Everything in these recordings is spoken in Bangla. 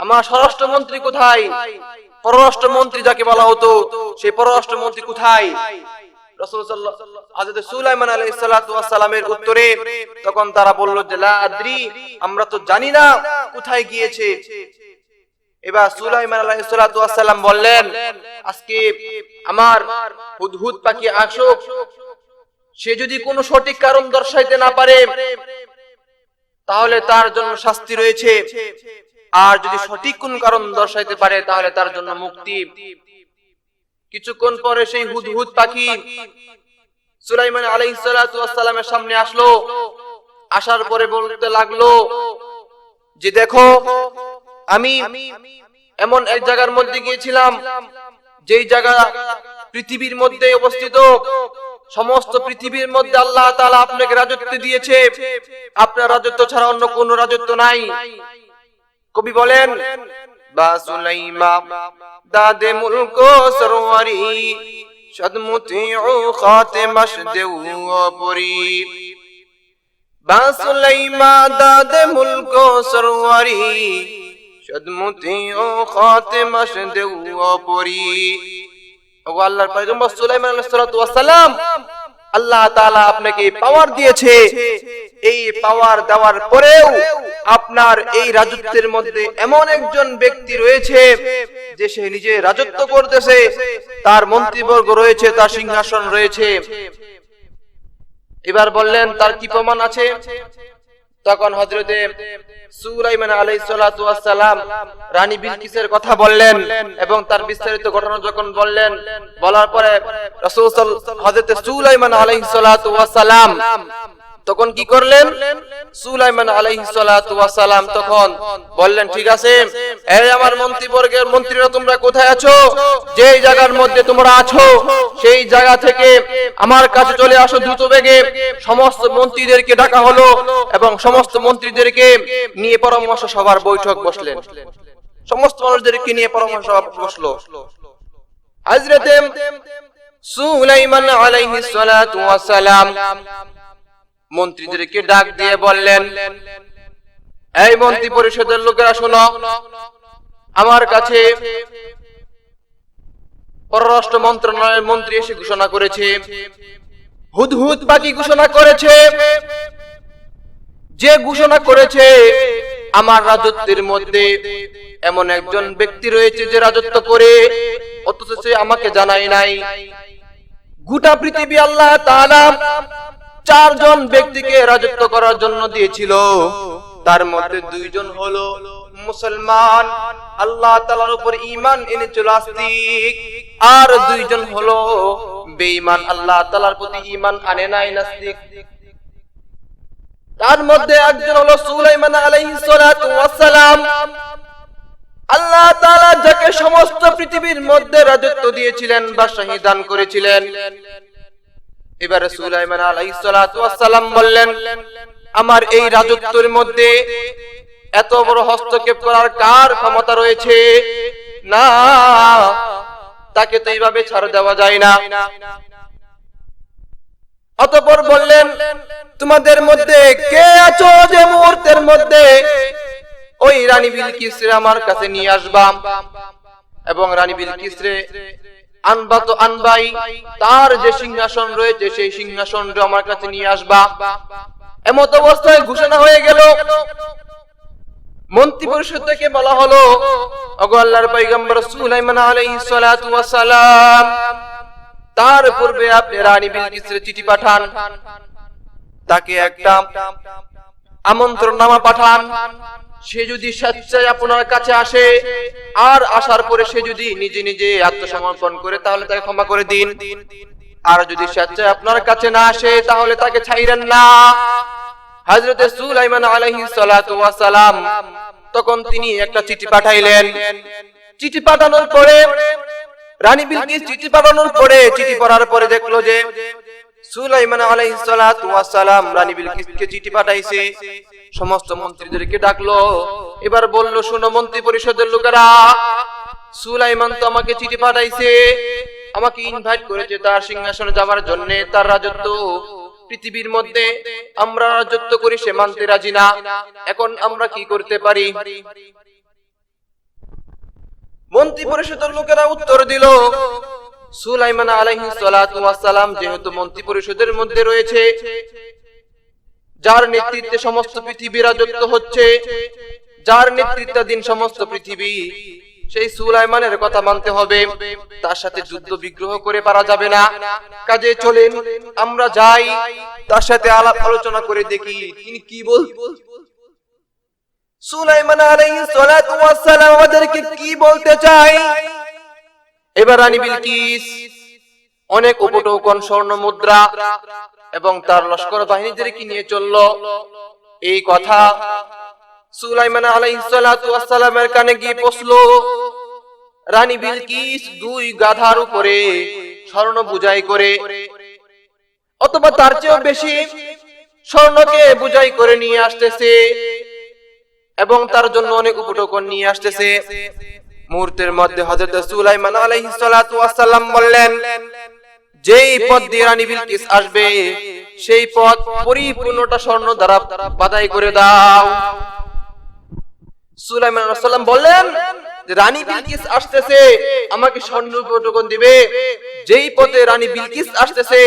আমার স্বরাষ্ট্রমন্ত্রী কোথায়? পররাষ্ট্রমন্ত্রী যাকে বলা হতো, সেই পররাষ্ট্রমন্ত্রী কোথায়? রাসূলুল্লাহ হযরত সুলাইমান আলাইহিস সালাতু ওয়াস সালামের উত্তরে তখন তারা বলল যে লা আদ্রি, আমরা তো জানি না কোথায় গিয়েছে। এবার সুলাইমান আলাইহিস সালাতু ওয়াস সালাম বললেন, আজকে আমার হুদহুদ পাখি আসুক, সে যদি কোনো সঠিক কারণ দর্শাইতে না পারে তাহলে তার জন্য শাস্তি রয়েছে, আর যদি সঠিক কোন কারণ দর্শাইতে পারে তাহলে তার জন্য মুক্তি। কিছুক্ষণ পরে সেই হুদহুদ পাখি সুলাইমান আলাইহিস সালাতু ওয়াস সালামের সামনে আসলো। আসার পরে বলতে লাগলো যে দেখো, আমি এমন এক জায়গার মধ্যে গিয়েছিলাম যেই জায়গা পৃথিবীর মধ্যে অবস্থিত, সমস্ত পৃথিবীর মধ্যে আল্লাহ তাআলা আপনাকে রাজত্ব দিয়েছে, আপনার রাজত্ব ছাড়া অন্য কোনো রাজত্ব নাই। কবি বলেন, বা সুলাইমা দাদে মুলকো সরওয়ারি শাদমুতিউ খাতেমাশ দেউ পরি। বা সুলাইমা দাদে মুলকো সরওয়ারি শাদমুতিউ খাতেমাশ দেউ পরি। ও আল্লাহর পয়গম্বর সুলাইমান আলাইহিস সালাতু ওয়াস সালাম, আল্লাহ তাআলা আপনাকে পাওয়ার দিয়েছে, এই পাওয়ার দেওয়ার পরেও আপনার এই রাজত্বের মধ্যে এমন একজন ব্যক্তি রয়েছে যে সে নিজে রাজত্ব করতেছে, তার মন্ত্রীবর্গ রয়েছে, তার সিংহাসন রয়েছে। এবার বললেন তার কি প্রমাণ আছে? তখন হযরতে সুলাইমান আলাইহিস সালাতু ওয়াস সালাম রানী বিলকিসের কথা বললেন এবং তার বিস্তারিত ঘটনা যখন বললেন, বলার পরে রাসূল হযরতে সুলাইমান আলাইহিস সালাতু ওয়াস সালাম তখন কি করলেন? সুলাইমান আলাইহিস সালাতু ওয়াস সালাম তখন বললেন, ঠিক আছে, এই আমার মন্ত্রীবর্গের মন্ত্রীরা, তোমরা কোথায় আছো? যেই জায়গার মধ্যে তোমরা আছো সেই জায়গা থেকে আমার কাছে চলে আসো দ্রুত বেগে। সমস্ত মন্ত্রীদেরকে ডাকা হলো এবং সমস্ত মন্ত্রীদেরকে নিয়ে পরামর্শ সভার বৈঠক বসলেন। সমস্ত মানুষদেরকে নিয়ে পরামর্শ সভা বসলো। হযরতে সুলাইমান আলাইহিস সালাতু ওয়াস সালাম মন্ত্রীদেরকে ডাক দিয়ে বললেন, এই মন্ত্রী পরিষদের লোকেরা শোনো, আমার কাছে পররাষ্ট্র মন্ত্রণালয়ের মন্ত্রী এসে ঘোষণা করেছে, হুদহুদ পাখি ঘোষণা করেছে, যে ঘোষণা করেছে আমার রাজত্বের মধ্যে এমন একজন ব্যক্তি রয়েছে যে রাজত্ব করে, অথচ সে আমাকে জানায় নাই। গোটা পৃথিবী আল্লাহ তাআলা 4 জন ব্যক্তিকে রাজত্ব করার জন্য দিয়েছিল, তার মধ্যে 2 জন হলো মুসলমান, আল্লাহ তাআলার উপর ঈমান এনেছিল আস্তিক, আর 2 জন হলো বেঈমান, আল্লাহ তাআলার প্রতি ঈমান আনে নাই, নাস্তিক। তার মধ্যে একজন হলো সুলাইমান আলাইহিস সালাতু ওয়াস সালাম। আল্লাহ তাআলা যাকে সমস্ত পৃথিবীর মধ্যে রাজত্ব দিয়েছিলেন, বাদশাহী দান করেছিলেন। এবারে সুলাইমান আলাইহিস সালাতু ওয়াস সালাম বললেন, আমার এই রাজত্বের মধ্যে এত বড় হস্তক্ষেপ করার কার ক্ষমতা রয়েছে? না, তাকে তো এইভাবে ছাড় দেওয়া যায় না। অতঃপর বললেন, তোমাদের মধ্যে কে আছো যে মুহূর্তের মধ্যে ওই রানী বিলকিসরে আমার কাছে নিয়ে আসবা, এবং রানী বিলকিসরে আনবা তো আনবাই, তার যে সিংহাসন রয়েছে সেই সিংহাসনটা আমার কাছে নিয়ে আসবা। এমত অবস্থায় ঘোষণা হয়ে গেল। মন্ত্রী পরিষদ থেকে বলা হলো, ওগো আল্লাহর পয়গম্বর সুলাইমান আলাইহিস সালাতু ওয়াস সালাম, তার পূর্বে আপনি রানী বিলকিসের চিঠি পাঠান, তাকে একটা আমন্ত্রণনামা পাঠান। সে যদি স্বেচ্ছায় আপনার কাছে আসে, আর আসার পরে সে যদি নিজে নিজে আত্মসমর্পণ করে তাহলে তাকে ক্ষমা করে দিন, আর যদি স্বেচ্ছায় আপনার কাছে না আসে তাহলে তাকে ছাইরেন না। হযরতে সুলাইমান আলাইহিস সালাতু ওয়াস সালাম তখন তিনি একটা চিঠি পাঠাইলেন। চিঠি পাঠানোর পরে রানী বিলকিস চিঠি পড়ার পরে দেখলো যে সুলাইমান আলাইহিস সালাতু ওয়াস সালাম রানী বিলকিসকে চিঠি পাঠাইছে। সমস্ত মন্ত্রীদেরকে ডাকলো, এবার বলল, শোনো মন্ত্রী পরিষদের লোকেরা, সুলাইমান তো আমাকে চিঠি পাঠাইছে, আমাকে ইনভাইট করেছে তার সিংহাসনে যাওয়ার জন্য। তার রাজত্ব পৃথিবীর মধ্যে আমরা রাজত্ব করি, সে মানতে রাজি না। এখন আমরা কি করতে পারি? মন্ত্রী পরিষদের লোকেরা উত্তর দিল, সুলাইমান আলাইহিস সালাতু ওয়াস সালাম যেহেতু মন্ত্রী পরিষদের মধ্যে রয়েছে, যার নেতৃত্বে সমস্ত পৃথিবী রাজত্ব হচ্ছে, যার নেতৃত্বাধীন সমস্ত পৃথিবী, সেই সুলাইমানের কথা মানতে হবে, তার সাথে যুদ্ধ বিগ্রহ করে পারা যাবে না। কাজে চলেন আমরা যাই, তার সাথে আলাপ আলোচনা করে দেখি তিনি কি বলবেন। সুলাইমান আলাইহিস সালাতু ওয়াস সালাম আমাদেরকে কি বলতে চায়। এবার রানী বিলকিস অনেক উপটৌকন স্বর্ণ মুদ্রা এবং তার লস্কর বাহিনীদেরকে নিয়ে চলল। এই কথা সুলাইমান আলাইহিস সালাতু ওয়াস সালামের কানে গিয়ে পৌঁছলো। রানী বিলকিস 2 গাধার উপরে স্বর্ণ বোঝাই করে অথবা তার চেয়েও বেশি স্বর্ণকে বোঝাই করে নিয়ে আসতেছে এবং তার জন্য অনেক উপটৌকন নিয়ে আসতেছে। মুহূর্তের মধ্যে হযরত সুলাইমান আলাইহিস সালাতু ওয়াস সালাম বললেন, যেই পথ দিয়ে রানী বিলকিস আসবে সেই পথ পরিপূর্ণটা স্বর্ণ দ্বারা বাধাই করে দাও। সুলাইমান আলাইহিস সালাম বললেন, রানী বিলকিস আসতেছে, আমাকে স্বর্ণ উপটৌকন দিবে। যেই পথে রানী বিলকিস আসতেছে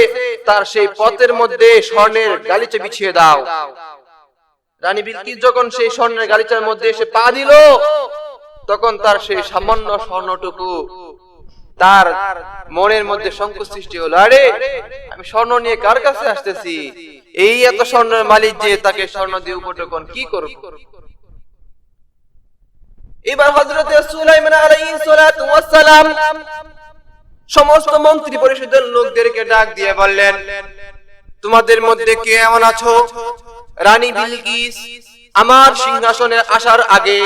তার সেই পথের মধ্যে স্বর্ণের গালিচা বিছিয়ে দাও। রানী বিলকিস যখন সেই স্বর্ণের গালিচার মধ্যে এসে পা দিল, তখন তার সেই সামান্য স্বর্ণটুকু তার মনের মধ্যে সংকোচ সৃষ্টি হলো। আরে আমি স্বর্ণ নিয়ে কার কাছে আসতেছি, এই এত স্বর্ণের মালিক যে তাকে স্বর্ণ দিয়ে উপটৌকন কি করব। এবার হযরত সুলাইমান আলাইহিস সালাতু ওয়াস সালাম সমস্ত মন্ত্রী পরিষদের লোকদেরকে ডাক দিয়ে বললেন, তোমাদের মধ্যে কে এমন আছো রানী বিলকিস আমার সিংহাসনে আসার আগে,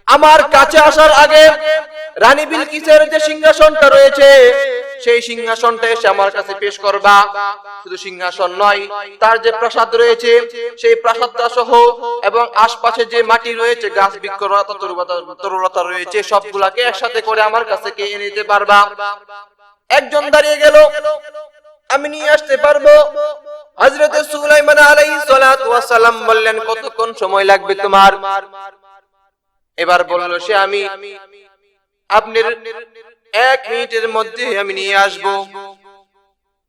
আমার কাছে আসার আগে রানী বিলকিসের যে সিংহাসনটা রয়েছে সেই সিংহাসনটা এসে আমার কাছে পেশ করবা। শুধু সিংহাসন নয়, তার যে প্রাসাদ রয়েছে সেই প্রাসাদটা সহ এবং আশপাশে যে মাটি রয়েছে, গাছ বৃক্ষলতা তরুলতা রয়েছে, সবগুলাকে একসাথে করে আমার কাছে কে এনে দিতে পারবা। একজন দাঁড়িয়ে গেল, আমি নিয়ে আসতে পারবো। হযরত সুলাইমান আলাইহিস সালাতু ওয়াস সালাম বললেন, কতক্ষণ সময় লাগবে তোমার? এবার বলল সে, আমি আপনার 1 মিনিটের মধ্যে আমি নিয়ে আসব।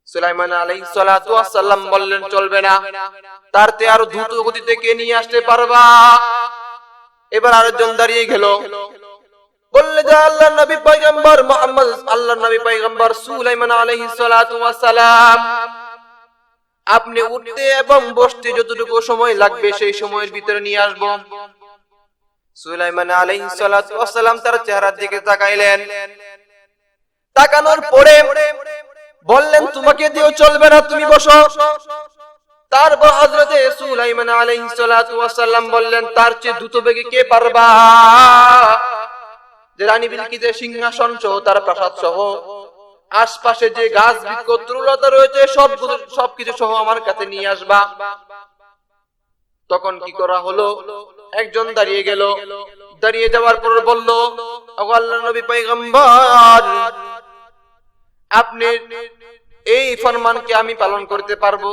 সুলাইমান আলাইহিস সালাতু ওয়াস সালাম বললেন, চলবে না, তারতে আরো দ্রুত গতিতে কে নিয়ে আসতে পারবা? এবার আরেকজন দাঁড়িয়ে গেল, বললে যে আল্লাহর নবী পয়গম্বর মুহাম্মদ, আল্লাহর নবী পয়গম্বর সুলাইমান আলাইহিস সালাতু ওয়াস সালাম, আপনি উঠতে এবং বসতে যতটুকু সময় লাগবে সেই সময়ের ভিতরে নিয়ে আসব। সুলাইমান আলাইহিস সালাতু ওয়াস সালাম তার চেহারার দিকে তাকাইলেন, তাকানোর পরে বললেন, তোমাকে দিও চলবে না, তুমি বসো। তারপর হযরত সুলাইমান আলাইহিস সালাতু ওয়াস সালাম বললেন, তার চেয়ে দ্রুত বেগে কে পারবা? যে রানী বিলকিসের সিংহাসন সহ তার প্রাসাদ সহ আশপাশে যে গাছ বৃক্ষ তরুলতা রয়েছে সবকিছু সহ আমার কাছে নিয়ে আসবা। তখন কি করা হলো, একজন দাঁড়িয়ে গেল, দাঁড়িয়ে যাওয়ার পর বলল, ওগো আল্লাহর নবী পয়গম্বর, আপনি এই ফরমানকে আমি পালন করতে পারবো।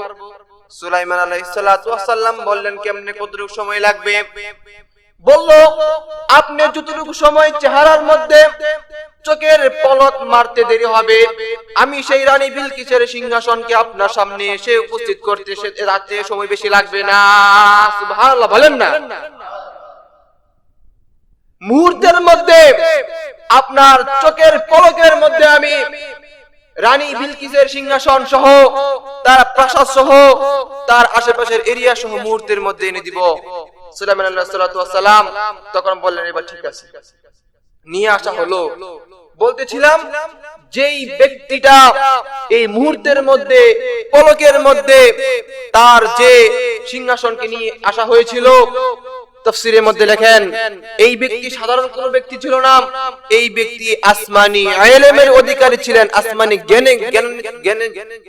সুলাইমান আলাইহিস সালাতু ওয়াস সালাম বললেন, কেমনে, কতটুকু সময় লাগবে? বলল, আপনি যতটুকু সময় চেহারার মধ্যে চোখের পলক মারতে দেরি হবে, আমি সেই রানী বিলকিসের সিংহাসনকে আপনার সামনে এসে উপস্থিত করতে রাতে সময় বেশি লাগবে না। সুবহানাল্লাহ বলেন না। মুহূর্তের মধ্যে আপনার চোখের পলকের মধ্যে আমি রানী বিলকিসের সিংহাসন সহ তার প্রাসাদ সহ তার আশেপাশের এরিয়া সহ মুহূর্তের মধ্যে এনে দিব। সুলাইমান আলাইহিস সালাতু ওয়াস সালাম তখন বললেন, এবার ঠিক আছে, নিয়ে আসা হলো। বলতেছিলাম, যেই ব্যক্তিটা এই মুহূর্তের মধ্যে পলকের মধ্যে তার যে সিংহাসনকে নিয়ে আসা হয়েছিল, তাফসীরের মধ্যে লেখেন এই ব্যক্তি সাধারণ কোন ব্যক্তি ছিল না, এই ব্যক্তি আসমানি ইলমের অধিকারী ছিলেন, আসমানি জ্ঞানে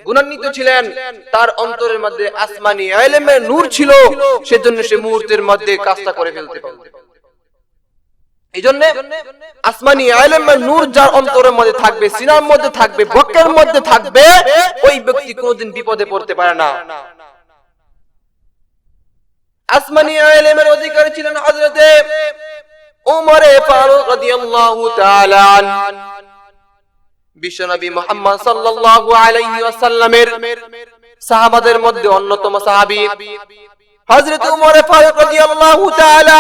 গুণান্বিত ছিলেন, তার অন্তরের মধ্যে আসমানি ইলমের নূর ছিল, সেজন্য সে মুহূর্তের মধ্যে কাজটা করে ফেলতে পারল। এইজন্য আসমানি ইলমের নূর যার অন্তরের মধ্যে থাকবে, সিনার মধ্যে থাকবে, বক্ষের মধ্যে থাকবে, ওই ব্যক্তি কোনোদিন বিপদে পড়তে পারে না। আসমানি ইলমের অধিকারী ছিলেন হযরতে উমর ফারুক রাদিয়াল্লাহু তাআলা আনহু বিশ্বনবী মুহাম্মদ সাল্লাল্লাহু আলাইহি ওয়াসাল্লামের সাহাবাদের মধ্যে অন্যতম সাহাবী হযরত উমর ফারুক রাদিয়াল্লাহু তাআলা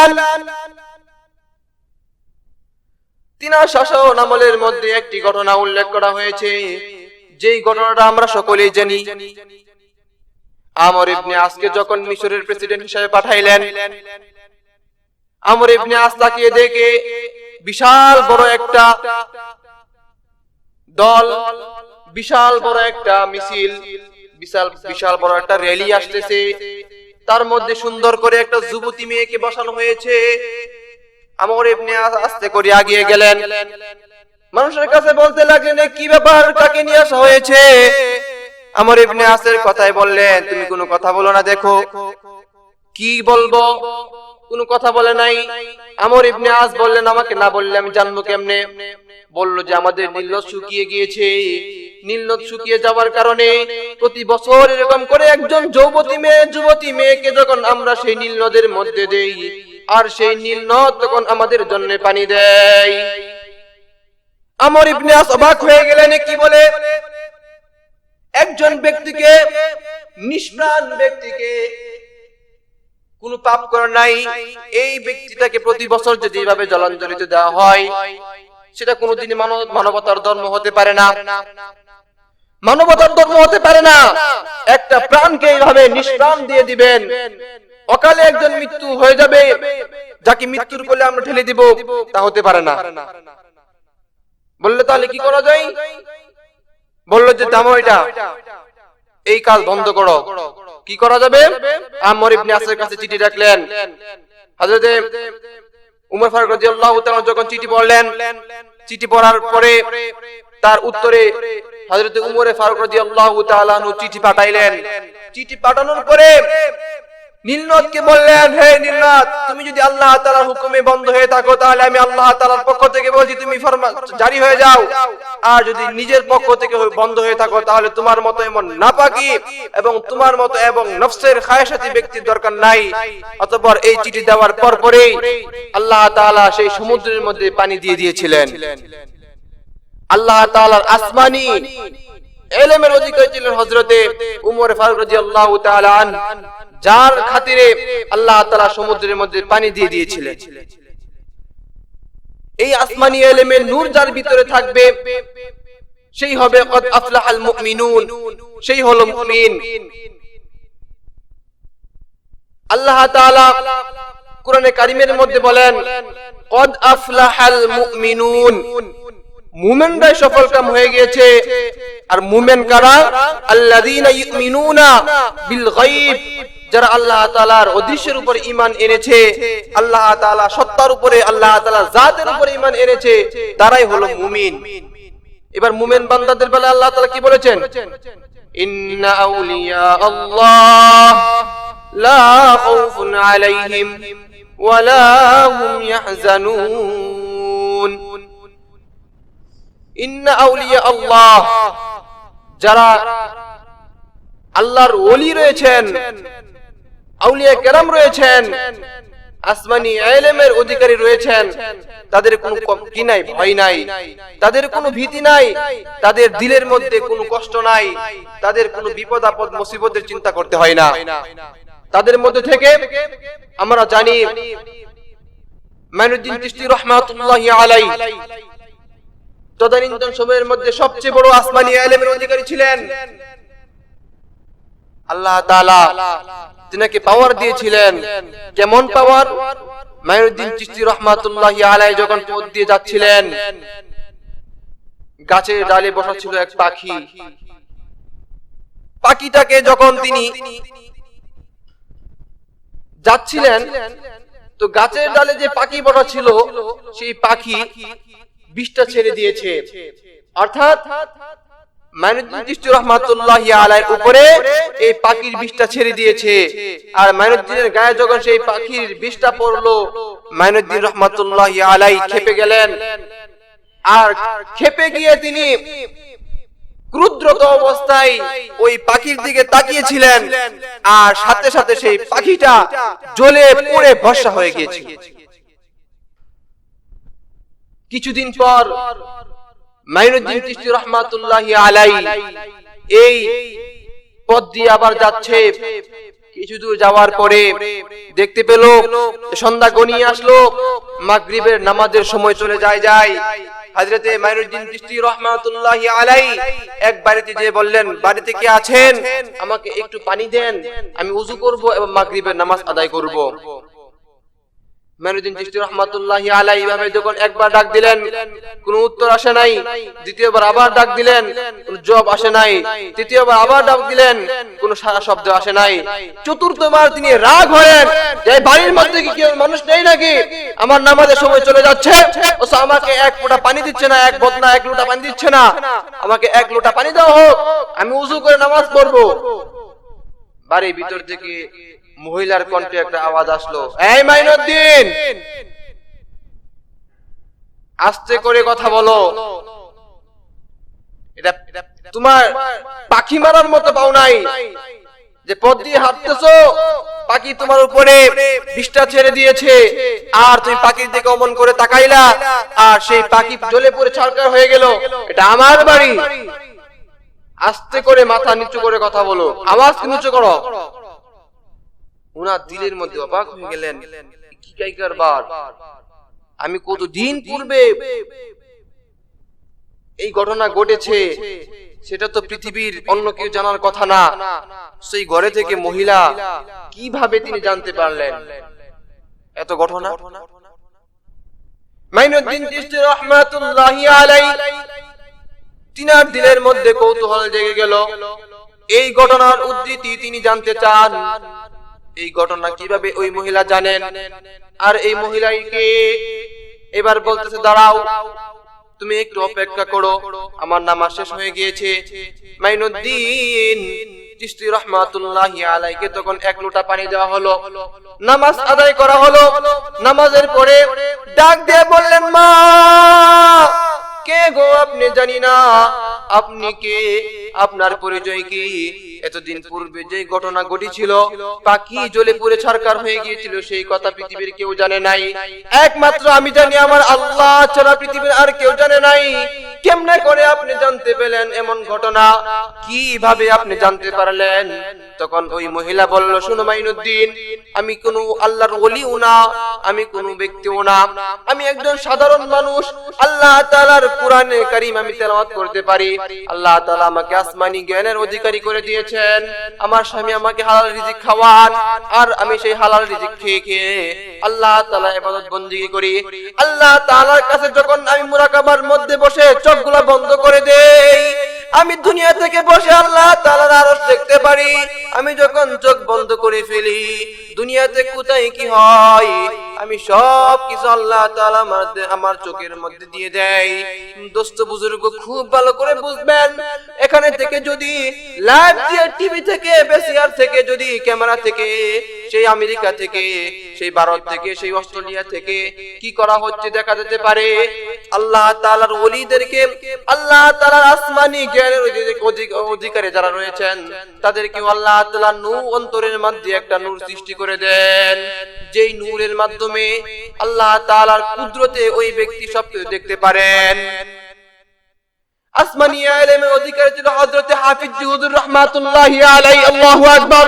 তিনার শাসন আমলের মধ্যে একটি ঘটনা উল্লেখ করা হয়েছে, যেই ঘটনাটা আমরা সকলেই জানি। আমর ইবনে আসকে যখন মিশরের প্রেসিডেন্ট হিসেবে পাঠাইলেন, আমর ইবনে আস তাকিয়ে দেখে বিশাল বড় একটা দল, বিশাল বড় একটা মিছিল, বিশাল বড় একটা র্যালি আসতেছে। তার মধ্যে সুন্দর করে একটা যুবতী মেয়েকে বসানো হয়েছে। আমর ইবনে আস আস্তে করে এগিয়ে গেলেন, মানুষের কাছে বলতে লাগলেন, কি ব্যাপার, কাকে নিয়ে আসা হয়েছে? আমর ইবনে আসের কথাই বললেন, তুমি কোনো কথা বলো না, দেখো কি বলবো। কোনো কথা বলে নাই। আমর ইবনে আস বললেন, আমাকে না বললে আমি জানবো কেমনে? বলল যে আমাদের নীলনদ শুকিয়ে গিয়েছে। নীলনদ শুকিয়ে যাওয়ার কারণে প্রতি বছর এরকম করে একজন যুবতী মেয়েকে যখন আমরা সেই নীলনদের মধ্যে দেই, আর সেই নীলনদ তখন আমাদের জন্য পানি দেয়। আমর ইবনে আস অবাক হয়ে গেলেন, কি বলে? একজন ব্যক্তিকে, নিষ্প্রাণ ব্যক্তিকে, কোনো পাপ করে নাই, এই ব্যক্তিটাকে প্রতি বছর যদি এইভাবে জলাঞ্জলি দেওয়া হয়, সেটা কোনোদিনই মানবতার ধর্ম হতে পারে না। মানবতার ধর্ম হতে পারে না। একটা প্রাণকে এইভাবে নিষ্প্রাণ দিয়ে দিবেন, অকালে একজন মৃত্যু হয়ে যাবে, যাকে মৃত্যুর কোলে আমরা ঠেলে দিব, তা হতে পারে না। বললে তাহলে কি করা যায়? বললো যে থামো, এটা এই কাজ বন্ধ করো। কি করা যাবে? আমর ইবনে আসের কাছে চিঠি রাখলেন। হযরত উমর ফারুক রাদিয়াল্লাহু তাআলা যখন চিঠি পড়লেন, চিঠি পড়ার পরে তার উত্তরে হযরত উমর ফারুক রাদিয়াল্লাহু তাআলা আনহু চিঠি পাঠাইলেন। চিঠি পাঠানোর পরে নীলনদকে বললেন, হে নীলনদ, তুমি যদি আল্লাহ তাআলার হুকুমে বন্ধ হয়ে থাকো, তাহলে আমি আল্লাহ তাআলার পক্ষ থেকে বলছি তুমি জারি হয়ে যাও। আর যদি নিজের পক্ষ থেকে বন্ধ হয়ে থাকো, তাহলে তোমার মতো এমন নাপাকি এবং তোমার মতো এবং নফসের খায়সাতি ব্যক্তির দরকার নাই। অতঃপর এই চিঠি দেওয়ার পরেই আল্লাহ তাআলা সেই সমুদ্রের মধ্যে পানি দিয়ে দিয়েছিলেন। আল্লাহ তাআলার আসমানী ইলমের অধিকারী ছিলেন হযরতে উমর ফারুক রাদিয়াল্লাহু তাআলা আনহু, যার খাতিরে আল্লাহ তাআলা সমুদ্রের মধ্যে পানি দিয়ে দিয়েছিলেন। এই আসমানী ইলমের নূর যার ভিতরে থাকবে, সেই হবে কদ আফলাহাল মুমিনুন, সেই হলো মুমিন। আল্লাহ তাআলা কোরআনে কারীমের মধ্যে বলেন, কদ আফলাহাল মুমিনুন, মুমিনরা সফলকাম হয়ে গিয়েছে। আর মুমিন কারা? আল্লাযীনা ইউমিনুনা বিল গায়ব, যারা আল্লাহ তাআলার অদৃশ্যের উপর ঈমান এনেছে, আল্লাহ তাআলা সত্তার উপরে, আল্লাহ তাআলার জাতের উপরে ঈমান এনেছে, তারাই হলো মুমিন। এবার মুমিন বান্দাদের বেলায় আল্লাহ তাআলা কি বলেছেন? ইন্না আউলিয়া আল্লাহ লা খাউফুন আলাইহিম ওয়া লা হুম ইয়াহজানুন। ইন্না আউলিয়া আল্লাহ, যারা আল্লাহর ওলি রয়েছেন, আউলিয়া কেরাম রয়েছেন, আসমানী ইলমের অধিকারী রয়েছেন, তাদের কোনো কি নাই, ভয় নাই, তাদের কোনো ভীতি নাই, তাদের দিলের মধ্যে কোনো কষ্ট নাই, তাদের কোনো বিপদ আপদ মুসিবতের চিন্তা করতে হয় না। তাদের মধ্যে থেকে আমরা জানি মাইনুদ্দিন চিশতি রাহমাতুল্লাহি আলাইহি তদানীন্তন সময়ের মধ্যে সবচেয়ে বড় আসমানী ইলমের অধিকারী ছিলেন। আল্লাহ তাআলা তিনাকে পাওয়ার দিয়েছিলেন। কেমন পাওয়ার? মাইনুদ্দিন চিশতি রাহমাতুল্লাহি আলাইহি যখন পথ দিয়ে যাচ্ছিলেন, গাছের ডালে বসা ছিল এক পাখি। পাখিটাকে যখন তিনি যাচ্ছিলেন, তো গাছের ডালে যে পাখি বসা ছিল, সেই পাখি বিষটা ছেড়ে দিয়েছে। অর্থাৎ মাইনুদ্দিন চিশতি রাহমাতুল্লাহি আলাইহির উপরে এই পাখির বিষটা ছেড়ে দিয়েছে। আর মাইনুদ্দিনের গায়ে যখন সেই পাখির বিষটা পড়লো, মাইনুদ্দিন রাহমাতুল্লাহি আলাইহি ক্ষেপে গেলেন। আর ক্ষেপে গিয়ে তিনি ক্রুদ্ধত অবস্থায় ওই পাখির দিকে তাকিয়েছিলেন, আর সাথে সাথে সেই পাখিটা জ্বলে পুড়ে ভস্ম হয়ে গিয়েছিল। কিছুদিন পর মাইনুদ্দিন চিশতি রাহমাতুল্লাহি আলাইহি এই পথ দিয়ে আবার যাচ্ছে। কিছু দূর যাওয়ার পরে দেখতে পেল সন্ধ্যা গনিয়ে আসলো, মাগরিবের নামাজের সময় চলে যায়। হযরতে মাইনুদ্দিন চিশতি রাহমাতুল্লাহি আলাইহি এক বাড়িতে যেয়ে বললেন, বাড়িতে কে আছেন, আমাকে একটু পানি দেন, আমি ওযু করব এবং মাগরিবের নামাজ আদায় করব। মাইনুদ্দিন চিশতি রাহমাতুল্লাহি আলাইহি এভাবে যখন একবার ডাক দিলেন কোনো উত্তর আসে নাই, দ্বিতীয়বার আবার ডাক দিলেন কোনো জবাব আসে নাই, তৃতীয়বার আবার ডাক দিলেন কোনো সাড়া শব্দ আসে নাই। চতুর্থবার তিনি রাগ হলেন যে বাড়ির মধ্যে কি কেউ মানুষ নেই নাকি, আমার নামাজের সময় চলে যাচ্ছে, ও আমাকে এক ফোঁটা পানি দিচ্ছে না, এক বদনা এক লোটা পানি দিচ্ছে না, আমাকে এক লোটা পানি দাও হোক, আমি ওযু করে নামাজ পড়ব। বাড়ির ভিতর থেকে মহিলার কণ্ঠে একটা আওয়াজ আসলো, এই মাইনুদ্দিন, আস্তে করে কথা বলো, এটা তোমার পাখি মারার মতো পাও নাই যে পথ দিয়ে হাঁটতেছো, পাখি তোমার উপরে বিষ্ঠা ছেড়ে দিয়েছে আর তুমি পাখির দিকে অমন করে তাকাইলা আর সেই পাখি জ্বলে পড়ে ছারখার হয়ে গেল, এটা আমার বাড়ি। আস্তে করে মাথা নিচু করে কথা বলো, আওয়াজ নিচু করো। উনার দিলের মধ্যে অবাক হয়ে গেলেন, কি কারবার, আমি কতদিন পূর্বে এই ঘটনা ঘটেছে সেটা তো পৃথিবীর অন্য কেউ জানার কথা না, সেই ঘরে থেকে মহিলা কিভাবে তিনি জানতে পারলেন এত ঘটনা? মাইনুদ্দিন চিশতি রাহমাতুল্লাহি আলাইহি তিনার দিলের মধ্যে কৌতূহল জেগে গেল, এই ঘটনার উদ্ধৃতি তিনি জানতে চান, এই ঘটনা কিভাবে ওই মহিলা জানেন। আর এই মহিলাকে এবার বলতেছে, দাঁড়াও, তুমি একটু অপেক্ষা করো, আমার নামাজ শেষ হয়ে গিয়েছে। মাইনুদ্দিন চিশতি রাহমাতুল্লাহি আলাইহিকে তখন এক লোটা পানি দেওয়া হলো, নামাজ আদায় করা হলো। নামাজের পরে ডাক দিয়ে বললেন, মা কে গো আপনি? জানি না আপনি কে, আপনার পরিচয় কি? এতদিন পূর্বে যে ঘটনা ঘটেছিল, পাখি জ্বলে পুড়ে ছারখার হয়ে গিয়েছিল, সেই কথা পৃথিবীর কেউ জানে নাই, একমাত্র আমি জানি, আমার আল্লাহ ছাড়া পৃথিবীর আর কেউ জানে নাই। কেমনে করে আপনি জানতে পেলেন এমন ঘটনা, কিভাবে আপনি জানতে পারলেন? তখন ওই মহিলা বলল, শুনো মাইনুদ্দিন, আমি কোনো আল্লাহর ওলিও না, আমি কোনো ব্যক্তিও না, আমি একজন সাধারণ মানুষ। আল্লাহ তাআলার কোরআনে কারীম আমি তেলাওয়াত করতে পারি। আল্লাহ তাআলা আমাকে আসমানি জ্ঞানের অধিকারী করে দিয়েছেন, আমার স্বামী আমাকে হালাল রিজিক খাওয়ান, আর আমি সেই হালাল রিজিক খেয়ে খেয়ে আল্লাহ তাআলা ইবাদত বندگی করি। আল্লাহ তাআলার কাছে যখন আমি মুরাকাবার মধ্যে বসে চোখগুলো বন্ধ করে দেই, আমি দুনিয়া থেকে বসে আল্লাহ তাআলার আরশ দেখতে পারি। আমি যখন চোখ বন্ধ করে ফেলি, দুনিয়াতে কোথায় কি হয় আমি সব কিছু আল্লাহ তাআলা আমার চোখের মধ্যে দিয়ে দেয়। দোস্ত বুজুর্গ খুব ভালো করে বুঝবেন, এখানে থেকে যদি লাইভ দিয়ে, টিভি থেকে, বেসিআর থেকে, যদি ক্যামেরা থেকে, সেই আমেরিকা থেকে, সেই ভারত থেকে, সেই অস্ট্রেলিয়া থেকে কি করা হচ্ছে দেখা যেতে পারে। আল্লাহ তাআলার ওলিদেরকে, আল্লাহ তাআলার আসমানি জ্ঞানের অধিকারী যারা রয়েছেন, তাদেরকে আল্লাহ তাআলা নূর অন্তরের মধ্যে একটা নূর সৃষ্টি করে দেন, যেই নূরের মাধ্যমে আল্লাহ তাআলার কুদরতে ওই ব্যক্তি সবকিছু দেখতে পারেন। আসমানি ইলমের অধিকারী ছিল হযরত হাফিজ হুজুর রাহমাতুল্লাহি আলাইহি। আল্লাহু আকবার,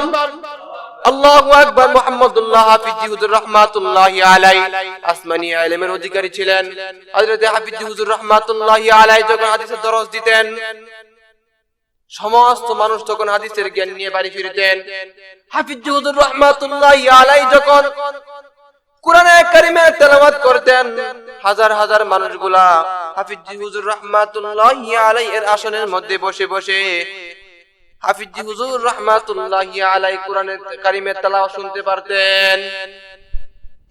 আল্লাহু আকবার। মুহাম্মদুল্লাহ হাফিজ হুজুর রাহমাতুল্লাহি আলাইহি আসমানি ইলমের অধিকারী ছিলেন। হযরত হাফিজ হুজুর রাহমাতুল্লাহি আলাইহি যখন হাদিসের দরস দিতেন, সমস্ত মানুষ তখন হাদিসের জ্ঞান নিয়ে বাড়ি ফিরতেন। হাফিজ হুজুর রাহমাতুল্লাহি আলাইহি যখন কোরআনে কারীমের তেলাওয়াত করতেন, হাজার হাজার মানুষগুলা হাফিজ হুজুর রাহমাতুল্লাহি আলাইহি এর আসনের মধ্যে বসে বসে হাফিজ হুজুর রাহমাতুল্লাহি আলাইহি কোরআনের কারীমের তেলাওয়াত শুনতে পারতেন।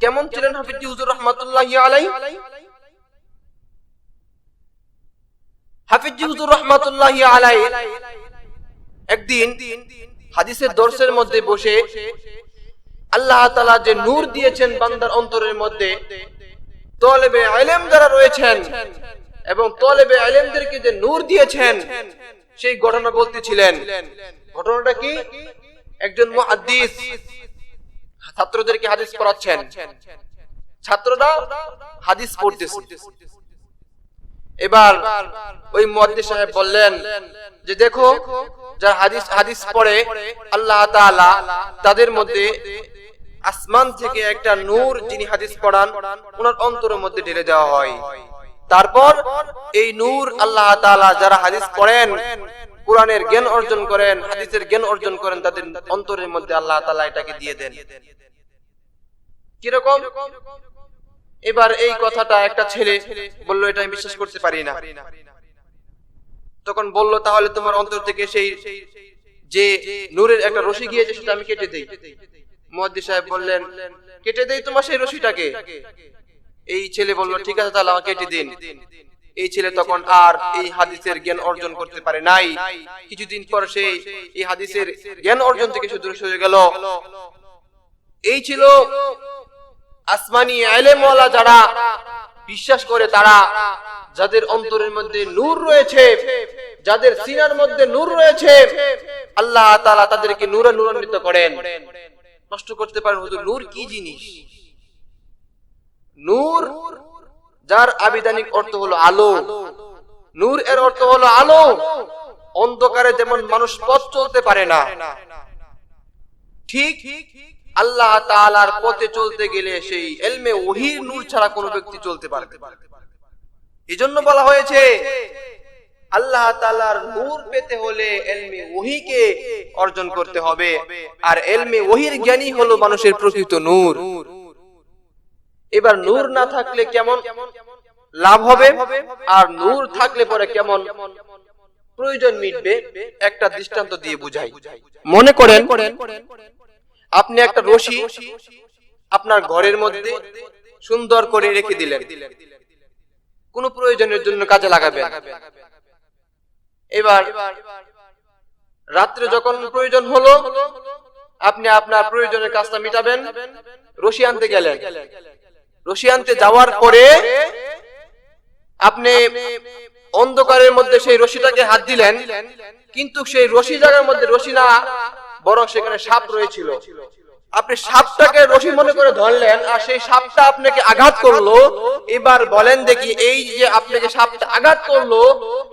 কেমন ছিলেন হাফিজ হুজুর রাহমাতুল্লাহি আলাইহি? হাফিজ হুজুর রাহমাতুল্লাহি আলাইহি একদিন হাদিসের দর্শের মধ্যে বসে আল্লাহ তাআলা যে নূর দিয়েছেন বান্দার অন্তরের মধ্যে, তলেবে ইলম যারা রয়েছেন এবং তলেবে ইলমদেরকে যে নূর দিয়েছেন, সেই ঘটনা বলতেছিলেন। ঘটনাটা কি? একজন মুহাদ্দিস ছাত্রদেরকে হাদিস পড়াচ্ছেন, ছাত্ররা হাদিস পড়তেছে, এবার ওই মুহাদ্দিস সাহেব বললেন যে দেখো, যারা হাদিস পড়ে আল্লাহ তাআলা তাদের মধ্যে আসমান থেকে একটা নূর, যিনি হাদিস পড়ান ওনার অন্তরের মধ্যে ঢেলে দেওয়া হয়। তারপর এই নূর আল্লাহ তাআলা যারা হাদিস পড়েন, কোরআনের জ্ঞান অর্জন করেন, হাদিসের জ্ঞান অর্জন করেন, তাদের অন্তরের মধ্যে আল্লাহ তাআলা এটাকে দিয়ে দেন। কিরকম? এবার এই কথাটা একটা ছেলে বলল, এটা আমি বিশ্বাস করতে পারি না। তখন বলল, তাহলে তোমার অন্তর থেকে সেই যে নূরের একটা রশি গিয়েছে সেটা আমি কেটে দেই। মুহাদ্দিস সাহেব বললেন, কেটে দেই তোমার সেই রশিটাকে? এই ছেলে বলল, ঠিক আছে তাহলে আমাকে কেটে দিন। এই ছেলে তখন আর এই হাদিসের জ্ঞান অর্জন করতে পারে নাই। কিছুদিন পর সে এই হাদিসের জ্ঞান অর্জন থেকে দূরে সরে গেল। এই ছিল আসমানি ইলমওয়ালা যারা বিশ্বাস করে, তারা যাদের অন্তরের মধ্যে নূর রয়েছে, যাদের সিনার মধ্যে নূর রয়েছে, আল্লাহ তাআলা তাদেরকে নূরে নূরান্বিত করেন। প্রশ্ন করতে পারেন, হুজুর নূর কি জিনিস? নূর যার আবিধানিক অর্থ হলো আলো। নূর এর অর্থ হলো আলো। অন্ধকারে যেমন মানুষ পথ চলতে পারে না, ঠিক আল্লাহ তাআলার পথে চলতে গেলে সেই ইলমে ওহীর নূর ছাড়া কোনো ব্যক্তি চলতে পারবে না। এজন্য বলা হয়েছে, আল্লাহ তাআলার নূর পেতে হলে ইলমে ওহীকে অর্জন করতে হবে, আর ইলমে ওহীর জ্ঞানী হলো মানুষের প্রকৃত নূর। এবার নূর না থাকলে কেমন লাভ হবে, আর নূর থাকলে পরে কেমন প্রয়োজন মিটবে, একটা দৃষ্টান্ত দিয়ে বুঝাই। মনে করেন আপনি একটা রশি আপনার ঘরের মধ্যে সুন্দর করে রেখে দিলেন, কোন প্রয়োজনের জন্য কাজে লাগাবেন। এবার রাত্রে যখন প্রয়োজন হলো, আপনি আপনার প্রয়োজনের কাজটা মিটাবেন, রশি আনতে গেলেন। রশি আনতে যাওয়ার পরে আপনি অন্ধকারের মধ্যে সেই রশিটাকে হাত দিলেন, কিন্তু সেই রশি জায়গার মধ্যে রশি না, বরং সেখানে সাপ রয়েছিল। আপনি সাপটাকে রশি মনে করে ধরলেন, আর সেই সাপটা আপনাকে আঘাত করলো। এবার বলেন দেখি, এই যে আপনাকে সাপটা আঘাত করলো,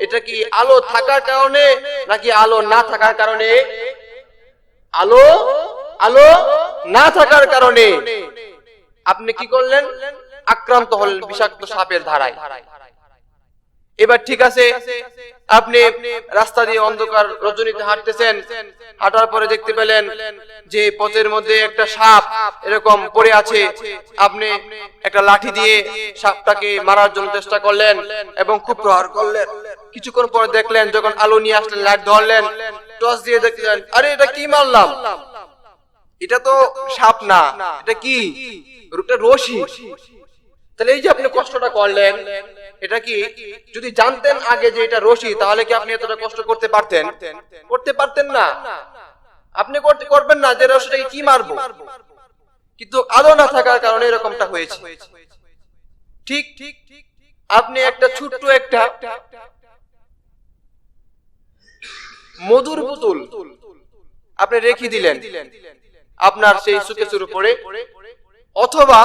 এটা কি আলো থাকার কারণে নাকি আলো না থাকার কারণে? আলো আলো না থাকার কারণে। আপনি কি করলেন? আক্রান্ত হলেন বিষাক্ত সাপের ধারায়। এবার ঠিক আছে, আপনি রাস্তা দিয়ে অন্ধকার রজনীতে হাঁটতেছেন, হাঁটার পরে দেখতে পেলেন যে পথের মধ্যে একটা সাপ এরকম পড়ে আছে। আপনি একটা লাঠি দিয়ে সাপটাকে মারার জন্য চেষ্টা করলেন এবং খুব প্রহার করলেন। কিছুক্ষণ পরে দেখলেন, যখন আলো নিয়ে আসলেন, লাইট ধরলেন, টর্চ দিয়ে দেখলেন, আরে এটা কি মারলাম, এটা তো সাপ না, এটা কি, এটা রশি। তাহলে এই যে আপনি কষ্টটা করলেন, এটা কি, যদি জানতেন আগে যে এটা রশি, তাহলে কি আপনি এতটা কষ্ট করতে পারতেন? করতে পারতেন না। আপনি করবেন না যে রশিটাকে কি মারবো, কিন্তু আলো না থাকার কারণে এরকমটা হয়েছে। ঠিক আপনি একটা ছোট্ট একটা মধুর বোতল আপনি রেখে দিলেন আপনার সেই সুকেসের উপরে, অথবা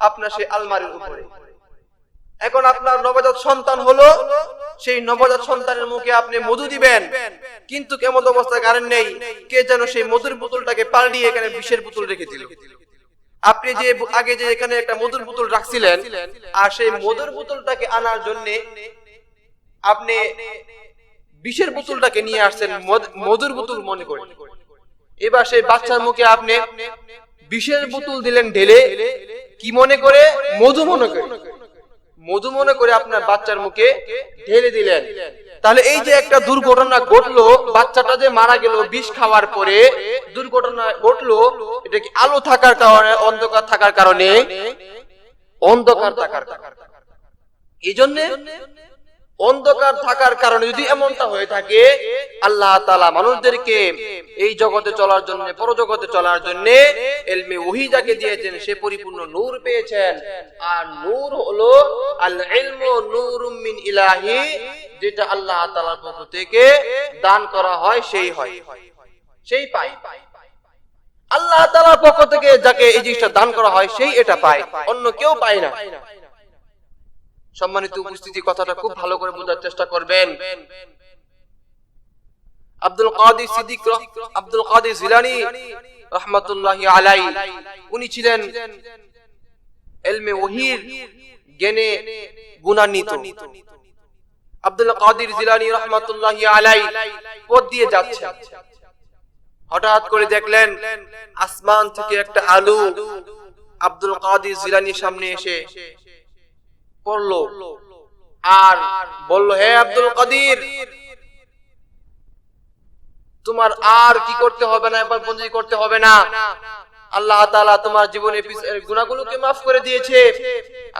আপনার সেই আলমারির উপরে। এখন আপনার নবজাত সন্তান হলো, সেই নবজাত সন্তানের মুখে আপনি মধু দিবেন, কিন্তু কেমন অবস্থা কারেন্ট নেই, কে যেন সেই মধুর বোতলটাকে পাল্টিয়ে এখানে বিষের বোতল রেখে দিল। আপনি যে আগে যে এখানে একটা মধুর বোতল রাখছিলেন, আর সেই মধুর বোতলটাকে আনার জন্য আপনি বিষের বোতলটাকে নিয়ে আসছেন মধুর বোতল মনে করে। এবার সেই বাচ্চার মুখে আপনি বিষের বোতল দিলেন ঢেলে, কি মনে করে? মধু মনে করে। মধু মনে করে আপনার বাচ্চার মুখে ঢেলে দিলেন। তাহলে এই যে একটা দুর্ঘটনা ঘটলো, বাচ্চাটা যে মারা গেল বিষ খাওয়ার পরে, দুর্ঘটনা ঘটলো, এটা কি আলো থাকার কারণে, অন্ধকার থাকার কারণে? অন্ধকার থাকার কারণে। এই জন্য অন্ধকার থাকার কারণে যদি এমনটা হয়ে থাকে, আল্লাহ তাআলা মানুষদেরকে এই জগতে চলার জন্য, পরজগতে চলার জন্য ইলমে ওহী যাকে দিয়েছেন, সে পরিপূর্ণ নূর পেয়েছেন। আর নূর হলো আল ইলমু নূরুম মিন ইলাহি, যেটা আল্লাহ তাআলার পক্ষ থেকে দান করা হয়, সেই হয়, সেই পায়। আল্লাহ তাআলার পক্ষ থেকে যাকে এই জিনিসটা দান করা হয়, সেই এটা পায়, অন্য কেউ পায় না। সম্মানিত উপস্থিতি, কথাটা খুব ভালো করে বোঝার চেষ্টা করবেন। আব্দুল কাদের জিলানী রাহমাতুল্লাহি আলাইহি উনি ছিলেন ইলমে ওহীর জ্ঞানে গুণান্বিত। আব্দুল কাদের জিলানী রাহমাতুল্লাহি আলাইহি পথ দিয়ে যাচ্ছেন, হঠাৎ করে দেখলেন আসমান থেকে একটা আলো আব্দুল কাদের জিলানীর সামনে এসে পড়লো আর বলল, হে আব্দুল কাদের, তোমার আর কি করতে হবে না, এবার বন্দী করতে হবে না। আল্লাহ তাআলা তোমার জীবনের গুনাহগুলোকে মাফ করে দিয়েছে।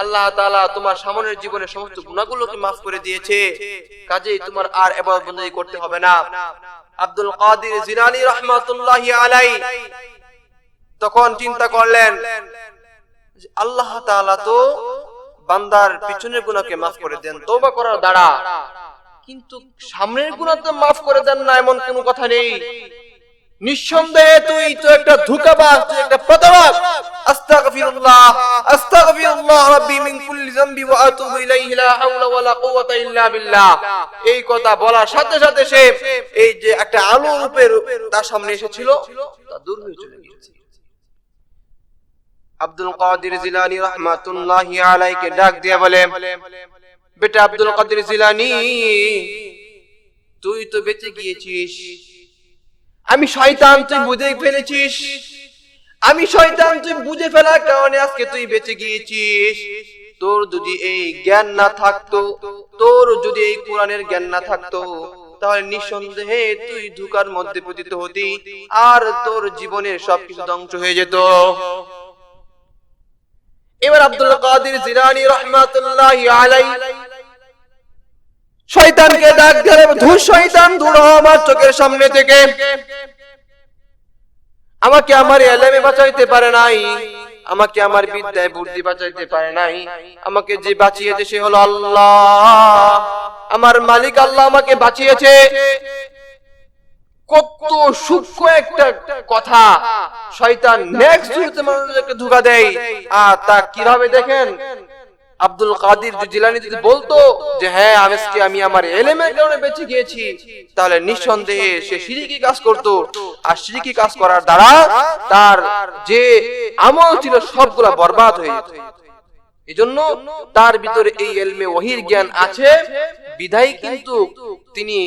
আল্লাহ তাআলা তোমার সামনের জীবনের সমস্ত গুনাহগুলোকে মাফ করে দিয়েছে, কাজেই তোমার আর ইবাদত বন্দী করতে হবে না। আব্দুল কাদের জিলানী রাহমাতুল্লাহি আলাইহি তখন চিন্তা করলেন, আল্লাহ তাআলা তো বান্দার পিছনের গুনাহকে মাফ করে দেন তওবা করার দ্বারা, কিন্তু সামনের গুনাহ তো মাফ করে দেন না, এমন কোনো কথা নেই। নিঃসন্দেহে তুই তো একটা ধোঁকাবাজ, তুই একটা প্রতারক। আস্তাগফিরুল্লাহ আস্তাগফিরুল্লাহ রাব্বি মিন কুল্লি যামবি ওয়া আতুবু ইলাইহি লা হাওলা ওয়ালা কুওয়াতা ইল্লা বিল্লাহ। এই কথা বলার সাথে সাথে সে এই যে একটা আলো রূপের তার সামনে এসেছিল তা দূর হয়ে চলে গিয়েছে। আব্দুল কাদের জিলানী রাহমাতুল্লাহি আলাইহি কে ডাক দিয়ে বলে, বেটা আব্দুল কাদের জিলানী, তুই তো বেঁচে গিয়েছিস। আমি শয়তান, তুই বুঝে ফেলেছিস। আমি শয়তান, তুই বুঝে ফেলার কারণে আজকে তুই বেঁচে গিয়েছিস। তোর যদি এই জ্ঞান না থাকতো, তোর যদি এই কোরআনের জ্ঞান না থাকতো, তাহলে নিঃসন্দেহে তুই ধোঁকার মধ্যে পতিত হতি আর তোর জীবনের সবকিছু ধ্বংস হয়ে যেত। এবার আব্দুল কাদের জিলানী রাহমাতুল্লাহি আলাইহি শয়তানকে ডাক দিয়ে, ধুর শয়তান, দূর হ আমার চোখের সামনে থেকে। আমাকে আমার ইলমে বাঁচাইতে পারে নাই, আমাকে আমার বিদ্যায় বুদ্ধি বাঁচাইতে পারে নাই। আমাকে যে বাঁচিয়েছে সে হলো আল্লাহ, আমার মালিক আল্লাহ আমাকে বাঁচিয়েছে। কত সূক্ষ্ম একটা কথা শয়তান নেক্সট শুরুতে মানুষকে ধোঁকা দেয়। আর তা কিভাবে দেখেন, আব্দুল কাদের জিলানী যদি বলতো যে হ্যাঁ আমি আমার ইলমের কারণে বেঁচে গিয়েছি, তাহলে নিঃসন্দেহে সে শিরকি কাজ করত, আর শিরকি কাজ করার দ্বারা তার যে আমল ছিল সবগুলা বরবাদ হয়ে যেত। এজন্য তার ভিতরে এই ইলমে ওহীর জ্ঞান আছে বিধায় কিন্তু তিনি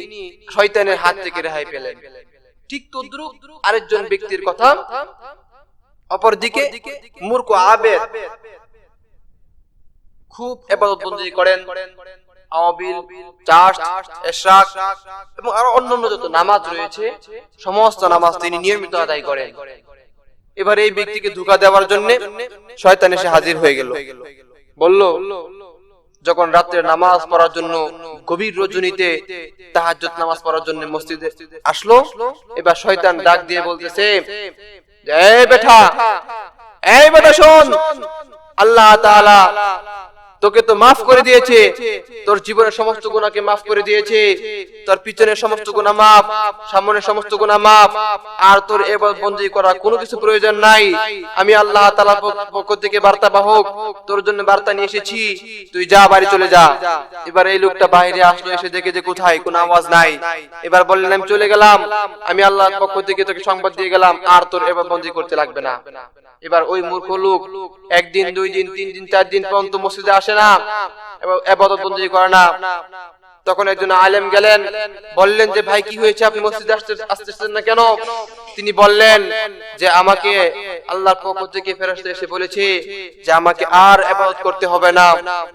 শয়তানের হাত থেকে রেহাই পেলেন। ঠিক তদ্রুপ আরেকজন ব্যক্তির কথা, অপরদিকে মূর্খ আবেদ, খুব ইবাদত বন্দেগী করেন, আওয়াবিল, চার্চ, ইশরাক এবং আরো অন্যান্য যত নামাজ রয়েছে সমস্ত নামাজ তিনি নিয়মিত আদায় করেন। এবার এই ব্যক্তিকে ধোঁকা দেওয়ার জন্য শয়তান এসে হাজির হয়ে গেল। বলল, যখন রাতে নামাজ পড়ার জন্য গভীর রজনীতে তাহাজ্জুদ নামাজ পড়ার জন্য মসজিদে আসলো, এবার শয়তান ডাক দিয়ে বলতেছে, এই বেটা শোন, আল্লাহ তাআলা তোকে তো মাফ করে দিয়েছে, তোর জীবনের সমস্ত গুনাহকে মাফ করে দিয়েছে, তোর পিছনের সমস্ত গুনাহ মাফ, সামনের সমস্ত গুনাহ মাফ, আর তোর ইবাদত বন্দেগী করার কোনো কিছু প্রয়োজন নাই। আমি আল্লাহ তাআলার পক্ষ থেকে বার্তা বাহক, তোর জন্য বার্তা নিয়ে এসেছি, তুই যা, বাড়ি চলে যা। এবার এই লোকটা বাইরে আসলো, এসে দেখে যে কোথায় কোনো আওয়াজ নাই। এবার বললেন, আমি চলে গেলাম, আমি আল্লাহর পক্ষ থেকে তোকে সংবাদ দিয়ে গেলাম, আর তোর ইবাদত বন্দেগী করতে লাগবে না। এবার ওই মূর্খ লোক একদিন, 2 দিন, 3 দিন, 4 দিন পর্যন্ত মসজিদে আসে না, ইবাদত বন্দেগী করে না। তখন একজন আলেম গেলেন, বললেন যে ভাই কি হয়েছে, আপনি মসজিদে আসতেছেন না কেন? তিনি বললেন যে আমাকে আল্লাহর পক্ষ থেকে ফেরেশতা এসে বলেছে যে আমাকে আর ইবাদত করতে হবে না,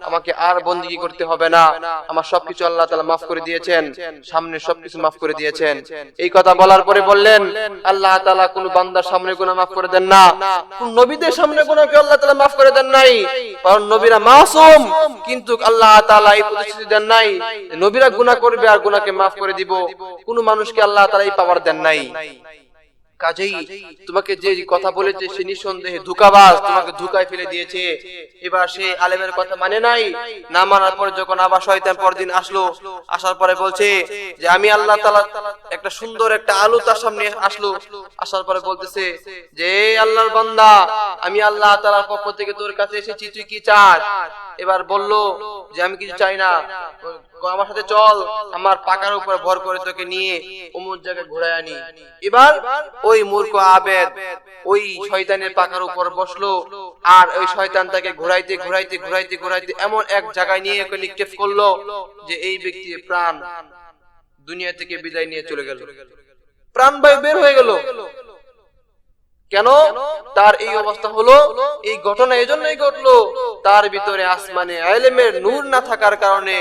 আমাকে আর বন্দেগী করতে হবে না, আমার সবকিছু আল্লাহ তাআলা মাফ করে দিয়েছেন, সামনে সবকিছু মাফ করে দিয়েছেন। এই কথা বলার পরে বললেন, আল্লাহ তাআলা কোন বান্দার সামনে গুনাহ মাফ করে দেন না, কোন নবীদের সামনে গুনাহকে আল্লাহ তাআলা মাফ করে দেন নাই, কারণ নবীরা মাসুম, কিন্তু আল্লাহ তাআলা এই প্রতিশ্রুতি দেন নাই নবীরা গুনাহ করবে আর গুনাহকে মাফ করে দিব। কোন মানুষকে আল্লাহ তাআলা এই পাওয়ার দেন নাই। কাজেই তোমাকে যে কথা বলেছে সে নিঃসন্দেহে ধোঁকাবাজ, তোমাকে ধোঁকায় ফেলে দিয়েছে। এবার সে আলেমের কথা মানে নাই, না মানার পরে যখন আবার শয়তান পরদিন আসলো, আসার পরে বলছে যে আমি আল্লাহ তাআলা একটা সুন্দর একটা আলো তার সামনে আসলো, আসার পরে বলতেছে যে আল্লাহর বান্দা, আমি আল্লাহ তাআলার পক্ষ থেকে তোর কাছে এসেছি, তুই কি চাস? এবার বলল যে আমি কিছু চাই না, আমার সাথে চল, আমার পাকার উপর ভর করে তোকে নিয়ে অমুক জায়গায় ঘুরায় আনি। এবার ওই মূর্খ আবেদ ওই শয়তানের পাকার উপর বসলো, আর ওই শয়তান তাকে ঘুরাইতে ঘুরাইতে ঘুরাইতে ঘুরাইতে এমন এক জায়গায় নিয়ে ওকে নিক্ষেপ করলো যে এই ব্যক্তির প্রাণ দুনিয়া থেকে বিদায় নিয়ে চলে গেল, প্রাণবায়ু বের হয়ে গেল। কেন তার এই অবস্থা হলো? এই ঘটনা এজন্যই ঘটলো, তার ভিতরে আসমানি ইলমের নূর না থাকার কারণে,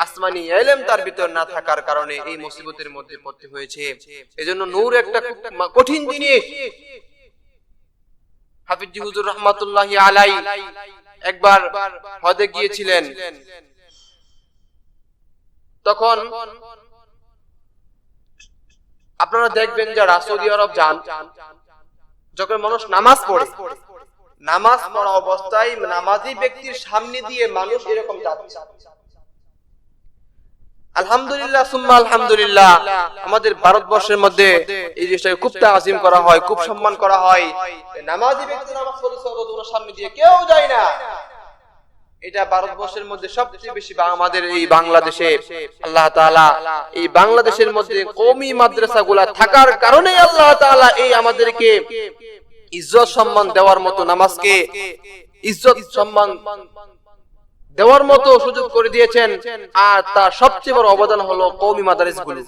আসমানি ইলম তার ভিতর না থাকার কারণে এই মুসিবতের মধ্যে পড়তে হয়েছে। এজন্য নূর একটা কঠিন জিনিস। হাফিজ জি হুজুর রাহমাতুল্লাহি আলাইহি একবার হজে গিয়েছিলেন, তখন আপনারা দেখবেন যারা সৌদি আরব যান, যখন মানুষ নামাজ পড়ে, নামাজ পড়া অবস্থায় নামাজি ব্যক্তির সামনে দিয়ে মানুষ এরকম যাচ্ছে, আলহামদুলিল্লাহ সুম্মা আলহামদুলিল্লাহ। আমাদের ভারতবর্ষের মধ্যে এই জিনিসটাকে খুব তাজিম করা হয়, খুব সম্মান করা হয়। নামাজি ব্যক্তি নামাজ পড়ছে ওর সামনে দিয়ে কেউ যায় না। এটা ভারতবর্ষের মধ্যে সবচেয়ে বেশি, আমাদের এই বাংলাদেশে আল্লাহ তাআলা এই বাংলাদেশের মধ্যে কওমি মাদ্রাসাগুলো থাকার কারণে আল্লাহ তাআলা এই আমাদেরকে ইজ্জত সম্মান দেওয়ার মতো, নামাজকে ইজ্জত সম্মান দেওয়ার মতো সুযোগ করে দিয়েছেন। আর তার সবচেয়ে বড় অবদান হলো কওমি মাদ্রাসাগুলো।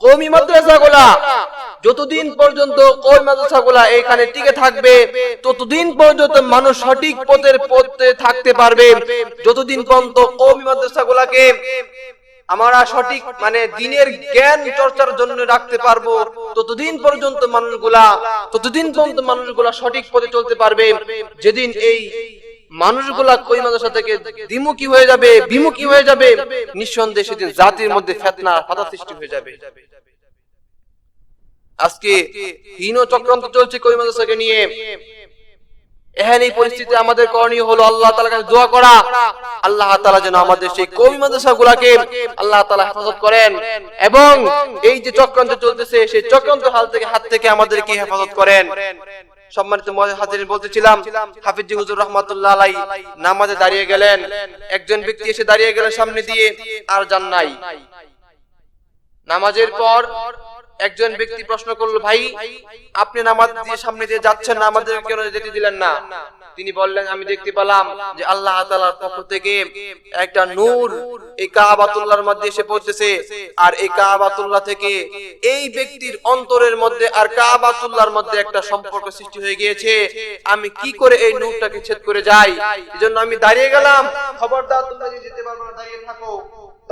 কওমি মাদ্রাসাগুলা যতদিন পর্যন্ত কওমি মাদ্রাসাগুলা এখানে টিকে থাকবে, ততদিন পর্যন্ত মানুষ সঠিক পথে থাকতে পারবে। যতদিন পর্যন্ত কওমি মাদ্রাসাগুলাকে আমরা সঠিক মানে দ্বীনের জ্ঞান চর্চার জন্য রাখতে পারবো, ততদিন পর্যন্ত মানুষগুলা সঠিক পথে চলতে পারবে। যেদিন এই মানুষগুলা কওমি মাদ্রাসা থেকে দ্বিমুখী হয়ে যাবে, বিমুখী হয়ে যাবে, নিঃসন্দেহে সেদিন জাতির মধ্যে ফিতনা ফাসাদ সৃষ্টি হয়ে যাবে। আজকে হীন চক্রান্ত চলছে কওমি মাদ্রাসাকে নিয়ে। এই পরিস্থিতিতে আমাদের করণীয় হলো আল্লাহ তাআলার কাছে দোয়া করা, আল্লাহ তাআলা যেন আমাদের সেই কওমি মাদ্রাসাগুলোকে আল্লাহ তাআলা হেফাজত করেন, এবং এই যে চক্রান্ত চলতেছে সেই চক্রান্ত হাত থেকে আমাদেরকে হেফাজত করেন। সম্মানিত হাজিরিন, বলতেছিলাম হাফিজ জি হুজুর রাহমাতুল্লাহ আলাইহি নামাজে দাঁড়িয়ে গেলেন, একজন ব্যক্তি এসে দাঁড়িয়ে গেলেন সামনে দিয়ে, আর যান নাই। নামাজের পর একজন ব্যক্তি প্রশ্ন করলো, ভাই আপনি নামাজ দিয়ে সামনে দিয়ে যাচ্ছেন না, আমাদের কেন যেতে দিলেন না? তিনি বললেন, আমি দেখতে পেলাম যে আল্লাহ তাআলার পক্ষ থেকে একটা নূর এই কাবাতুল্লাহর মধ্যে এসে পড়তেছে, আর এই কাবাতুল্লাহ থেকে এই ব্যক্তির অন্তরের মধ্যে আর কাবাতুল্লাহর মধ্যে একটা সম্পর্ক সৃষ্টি হয়ে গিয়েছে। আমি কি করে এই নূরটাকে ছেদ করে যাই? এজন্য আমি দাঁড়িয়ে গেলাম। খবরদার তোমরা যেতে পারবে না, দাঁড়িয়ে থাকো।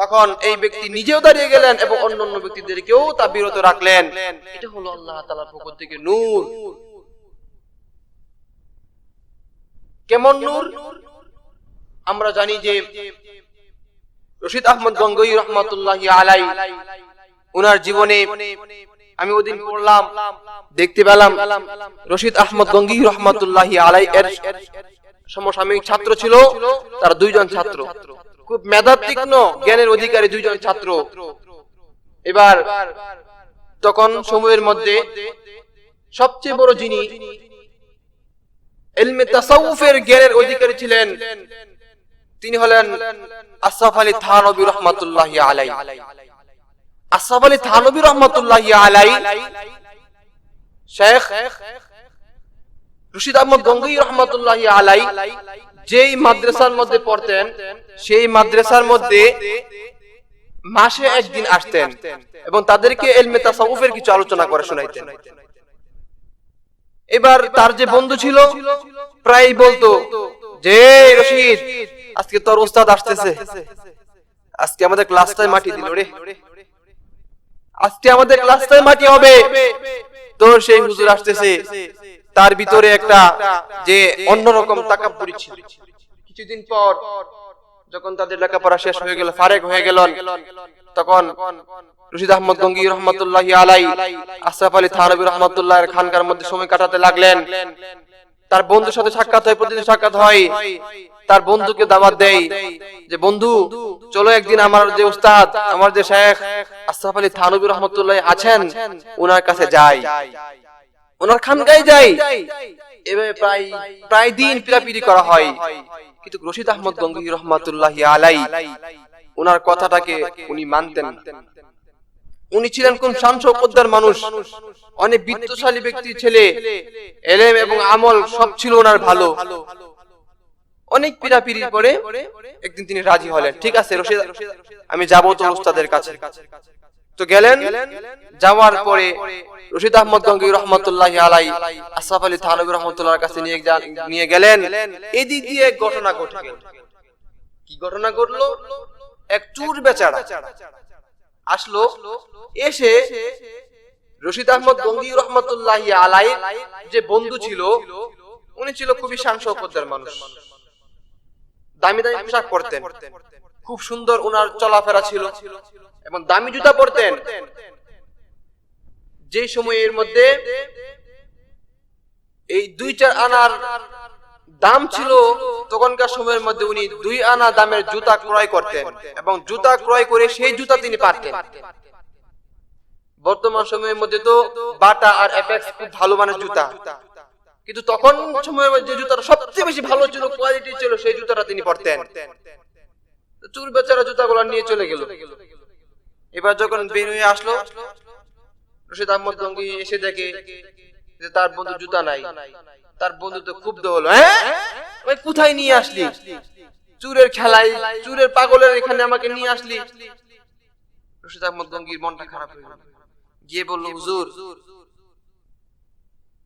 তখন এই ব্যক্তি নিজেও দাঁড়িয়ে গেলেন এবং অন্যান্য ব্যক্তিদেরকেও তা বিরত রাখলেন। এটা হলো আল্লাহ তাআলার পক্ষ থেকে নূর। কেমন নূর? আমরা জানি যে রশিদ আহমদ গঙ্গোহী রাহমাতুল্লাহি আলাইহি ওনার জীবনে আমি ওদিন পড়লাম, দেখতে পেলাম রশিদ আহমদ গঙ্গোহী রাহমাতুল্লাহি আলাইহি এর সমসাময়িক ছাত্র ছিল, তার দুইজন ছাত্র, খুব মেধাতীক্ষ্ণ জ্ঞানের অধিকারী দুইজন ছাত্র। এবার তখন সময়ের মধ্যে সবচেয়ে বড় যিনি ইলমে তাসাউফের জ্ঞানের অধিকারী ছিলেন, তিনি হলেন আশরাফ আলী থানভী রাহমাতুল্লাহি আলাইহি। আশরাফ আলী থানভী রাহমাতুল্লাহি আলাইহি শেখ রশিদ আহমদ গঙ্গোহী রাহমাতুল্লাহি আলাইহি যেই মাদ্রাসার মধ্যে পড়তেন, সেই মাদ্রাসার মধ্যে মাসে একদিন আসতেন এবং তাদেরকে ইলমে তাসাউফের কিছু আলোচনা করে শোনাইতেন। এবার তার যে বন্ধু ছিল প্রায় বলতো যে, রশিদ আজকে তোর উস্তাদ আসতেছে, আজকে আমাদের ক্লাসটাই মাটি দিল রে, আজকে আমাদের ক্লাসটাই মাটি হবে। তোর সেই হুজুর আসতেছে, তার ভিতরে একটা যে অন্যরকম তাকাব্বুরি ছিল। কিছুদিন পর যখন তাদের লেখাপড়া শেষ হয়ে গেল, ফারেক হয়ে গেলেন, তখন রশিদ আহমদ গঙ্গোহী রাহমাতুল্লাহি আলাইহি আশরাফ আলী থানভী রাহমাতুল্লাহের খানকার মধ্যে সময় কাটাতে লাগলেন। তার বন্ধুর সাথে সাক্ষাৎ হয়, প্রতিদিন সাক্ষাৎ হয়। তার বন্ধুকে দাওয়াত দেয় যে, বন্ধু চলো একদিন আমার যে উস্তাদ, আমার যে শেখ আশরাফ আলী থানভী রাহমাতুল্লাহি আছেন, ওনার কাছে যাই, ওনার খানকায় যাই। এভাবে প্রায় দিন পিরাপিরি করা হয়, কিন্তু রশিদ আহমদ গঙ্গোহী রহমাতুল্লাহি আলাইহি ওনার কথাটাকে উনি মানতেন। উনি ছিলেন কোন শান শৌকতদার মানুষ, অনেক বিত্তশালী ব্যক্তির ছেলে, ইলম এবং আমল সব ছিল ওনার ভালো। অনেক পিরাপিরির পরে একদিন তিনি রাজি হলেন, ঠিক আছে রশিদ আমি যাব তো উস্তাদের কাছে। তো গেলেন, যাওয়ার পরে রশিদ আহমদ গঙ্গোহী রহমাতুল্লাহি আলাইহি আশরাফ আলী থানভী রহমাতুল্লাহর কাছে নিয়ে গেলেন। এদিক দিয়ে এক ঘটনা ঘটে গেল। কি ঘটনা ঘটলো? এক চুর বেচারা আসলো, এসে রশিদ আহমদ গঙ্গোহী রহমাতুল্লাহি আলাইহি যে বন্ধু ছিল, উনি ছিল খুবই শান শৌকতদার মানুষ, দামি দামি পোশাক পরতেন, খুব সুন্দর ওনার চলাফেরা ছিল এবং দামি জুতা পরতেন। যে সময়ের মধ্যে এই 2-4 আনার দাম ছিল, তখনকার সময়ের মধ্যে উনি 2 আনা দামের জুতা ক্রয় করতেন এবং জুতা ক্রয় করে সেই জুতা তিনি পারতেন। বর্তমান সময়ের মধ্যে তো বাটা আর অ্যাপেক্স খুব ভালো মানের জুতা, কিন্তু তখন সময়ের মধ্যে যে জুতাটা সবচেয়ে বেশি ভালো ছিল, কোয়ালিটি ছিল, সেই জুতাটা তিনি পরতেন। চুর বেচারা জুতাগুলো নিয়ে চলে গেল। এবার যখন বের হয়ে আসলো, রশিদ আহমদ গঙ্গোহী এসে দেখে যে তার বন্ধু জুতা নাই। তার বন্ধু তো ক্ষুব্ধ হলো, হ্যাঁ কোথায় নিয়ে আসলি? চুরের খেলায়, চুরের পাগলের এখানে আমাকে নিয়ে আসলি। রশিদ আহমদ গঙ্গোহীর মনটা খারাপ হয়ে গেল, গিয়ে বলল, হুজুর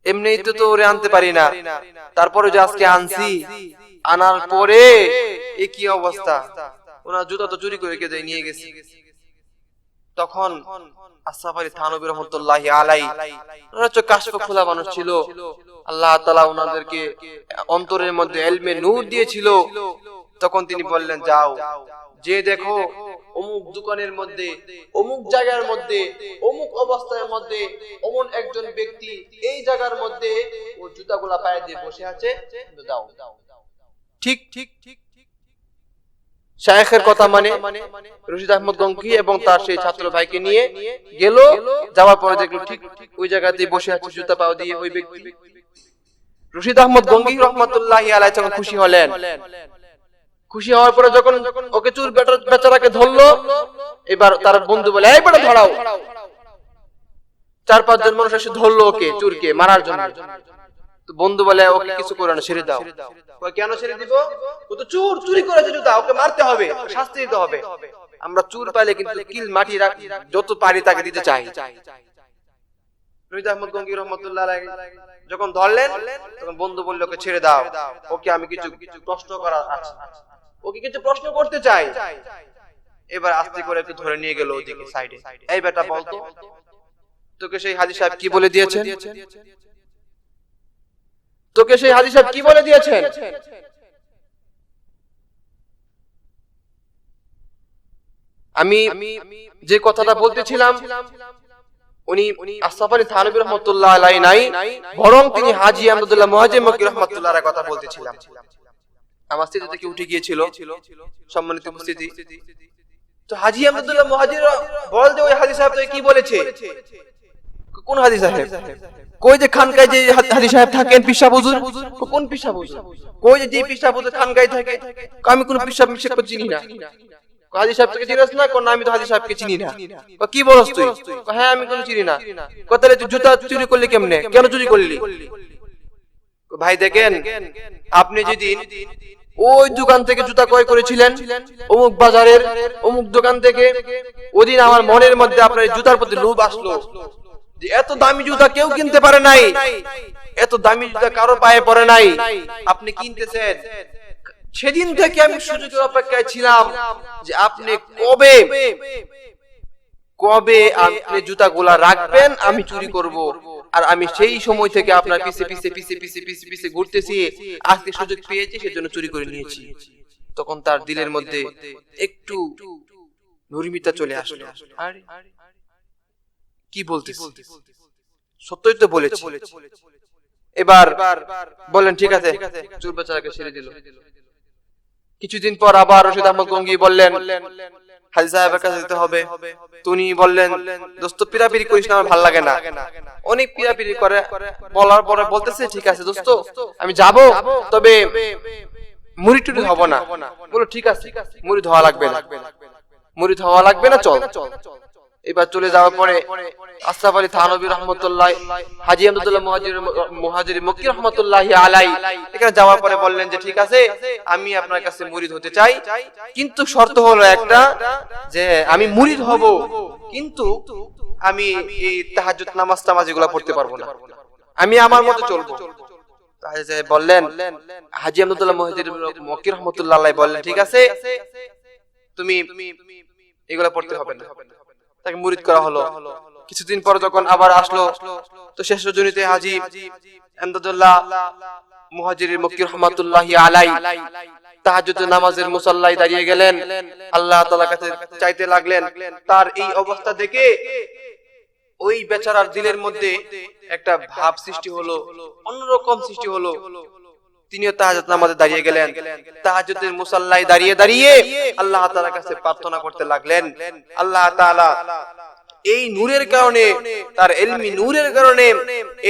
এমনিই তো ওরে আনতে পারি না, তারপরে যে আজকে আনছি, আনার পরে এ কি অবস্থা, ওনার জুতা তো চুরি করে কে নিয়ে গেছে। তখন আশরাফ আলী থানভী রহমাতুল্লাহি আলাইহি ওনারা তো কাশফ খোলা মানুষ ছিল, আল্লাহ তাআলা ওনাদেরকে অন্তরের মধ্যে ইলমে নূর দিয়েছিল। তখন তিনি বললেন, যাও যে দেখো অমুক দোকানের মধ্যে, অমুক জায়গার মধ্যে, অমুক অবস্থার মধ্যে অমন একজন ব্যক্তি এই জায়গার মধ্যে ও জুতাগুলা পায়ে দিয়ে বসে আছে, যাও। ঠিক ঠিক ঠিক শায়েখের কথা মানে রশিদ আহমদ গঙ্গোহী এবং তার সেই ছাত্র ভাইকে নিয়ে গেল। যাওয়ার পরে দেখলো ঠিক ওই জায়গাতে বসে আছে জুতা পাও দিয়ে ওই ব্যক্তি। রশিদ আহমদ গঙ্গোহী রহমাতুল্লাহি আলাইহি যখন খুশি হলেন, খুশি হওয়ার পরে যখন ওকে চুর বেচারাকে ধরলো, এবার তার বন্ধু বলে, এই বেটা ধরাও। 4-5 জন মানুষ এসে ধরলো ওকে, চুরকে মারার জন্য। তো বন্ধু বলে, ওকে কিছু করে না, ছেড়ে দাও। কেন ছেড়ে দিব? ও তো চুরি করেছে জুতা, ওকে মারতে হবে, শাস্তি দিতে হবে। আমরা চুর পাইলে কিন্তু কিল মাটি যত পারি তাকে দিতে চাই। রশিদ আহমদ গঙ্গোহী রহমাতুল্লাহি আলাইহি যখন ধরলেন, তখন বন্ধু বলল, ওকে ছেড়ে দাও, ওকে আমি কিছু প্রশ্ন করার আছে, ওকে কিছু প্রশ্ন করতে চাই। এবার আস্তে করে একটু ধরে নিয়ে গেল ওদিকে সাইডে। এই বেটা বলতো, তোকে সেই হাজী সাহেব কি বলে দিয়েছেন? তোকে সেই হাজী সাহেব কি বলে দিয়েছেন? আমি যে কথাটা বলতেছিলাম, উনি আশরাফ আলী থানভী রহমাতুল্লাহি আলাইহি নাই, বরং তিনি হাজী আহমদুল্লাহ মুহাজির মক্কি রহমাতুল্লাহির কথা বলতেছিলাম। আমার স্মৃতি থেকে উঠে গিয়েছিল, সম্মানিত উপস্থিতি। তো হাজী আহমদুল্লাহ মুহাজির বল যে ওই হাজী সাহেব তো কি বলেছে? কোন হাজী সাহেব? কই যে খানকায় যে হাজী সাহেব থাকেন, পিসাব হুজুর। কোন পিসাব হুজুর? কই যে পিসাব হুজুর খানকায় থাকে? আমি কোন পিসাব মিশক চিনি না। হাজী সাহেবকে চিনিস না? কোন আমি তো হাজী সাহেবকে চিনি না। কি বলছ তুই? হ্যাঁ আমি কোন চিনি না। তাহলে তুই জুতা চুরি করলি কেমনে? কেন চুরি করলি? ভাই দেখেন, আপনি যেদিন ওই দোকান থেকে জুতা ক্রয় করেছিলেন, অমুক বাজারের অমুক দোকান থেকে, ওদিন আমার মনের মধ্যে আপনার জুতার প্রতি লোভ আসলো যে এত দামি জুতা কেউ কিনতে পারে নাই, এত দামি জুতা কারো পায়ে পড়ে নাই, আপনি কিনতেছেন। সেদিন থেকে আমি সুযোগের অপেক্ষায় ছিলাম যে আপনি কবে আপনি জুতাগুলা রাখবেন, আমি চুরি করব। আর আমি সেই সময় থেকে আপনার পিছে পিছে পিছে পিছে পিছে পিছে ঘুরতেছি, আজকে সুযোগ পেয়েছি সেজন্য চুরি করে নিয়েছি। তখন তার দিলের মধ্যে একটু নরমিতা চলে আসলো। আরে কি বলতেছি, সত্যই তো বলেছি। এবার বলেন ঠিক আছে, চোর বেচারাকে ছেড়ে দিল। কিছুদিন পর আবার রশিদ আহমদ গঙ্গোহী বললেন, হাজী সাহেবের কাছে যেতে হবে। তিনি বললেন, দোস্ত পিরাপিরি করিস না, আমার ভালো লাগে না। অনেক পিরাপিরি করে, বলার পরে বলতেছে, ঠিক আছে দোস্ত আমি যাব, তবে মুড়ি টুড়ি হব না। বলো ঠিক আছে, মুড়ি ধোয়া লাগবে না, মুড়ি ধোয়া লাগবে না, চল। এবার চলে যাওয়ার পরে আশরাফ আলী থানভী রহমাতুল্লাহ, হাজী আহমদুল্লাহ মুহাজির মক্কি রহমাতুল্লাহি আলাইহি এখানে যাওয়ার পরে বললেন যে ঠিক আছে, আমি আপনার কাছে মুরিদ হতে চাই, কিন্তু শর্ত হলো একটা, যে আমি মুরিদ হব কিন্তু আমি এই তাহাজ্জুদ নামাজ টামাজ এগুলা পড়তে পারবো না, আমি আমার মতো চলবো। বললেন হাজী আহমদুল্লাহ মুহাজির মক্কি রহমাতুল্লাহ আলাইহি বললেন, ঠিক আছে তুমি এগুলা পড়তে হবে না। তাকে মুরিদ করা হলো। কিছুদিন পর যখন আবার আসলো, তো শেষ রজনীতে হাজী আহমদুল্লাহ মুহাজির মক্কি রহমাতুল্লাহি আলাইহি তাহাজ্জুদের নামাজের মুসাল্লায় দাঁড়িয়ে গেলেন, আল্লাহ তাআলার কাছে চাইতে লাগলেন। তার এই অবস্থা দেখে ওই বেচারার দিলের মধ্যে একটা ভাব সৃষ্টি হলো, অন্যরকম সৃষ্টি হলো। তিনিও তাহাজ্জুদ নামাজে দাঁড়িয়ে গেলেন, তাহাজ্জুদের মুসাল্লায় দাঁড়িয়ে দাঁড়িয়ে আল্লাহ তাআলার কাছে প্রার্থনা করতে লাগলেন। আল্লাহ তাআলা এই নূরের কারণে, তার ইলমি নূরের কারণে,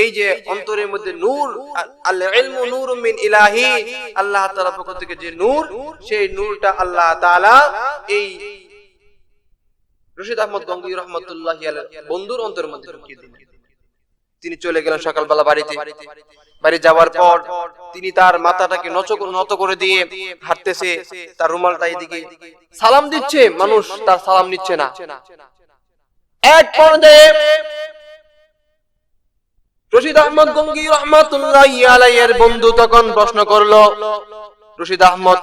এই যে অন্তরের মধ্যে নূর, আল ইলমু নূরুম মিন ইলাহি, আল্লাহ তাআলার পক্ষ থেকে যে নূর, সেই নূরটা আল্লাহ তাআলা এই রশিদ আহমদ গঙ্গুহি রহমাতুল্লাহি আলাইহি বন্ধুর অন্তরের মধ্যে ঢুকিয়ে দিলেন। তিনি চলে গেলেন সকালবেলা বাড়িতে। বাড়ি যাওয়ার পর তিনি তার মাথাটাকে নত করে দিয়ে হাঁটতেছে, তার রুমালটা এদিকে সালাম দিচ্ছে, মানুষ তার সালাম নিচ্ছে না। এক পর্যায়ে রশিদ আহমদ গঙ্গুহি রহমাতুল্লাহি আলাইহি এর বন্ধু তখন প্রশ্ন করলো, রশিদ আহমদ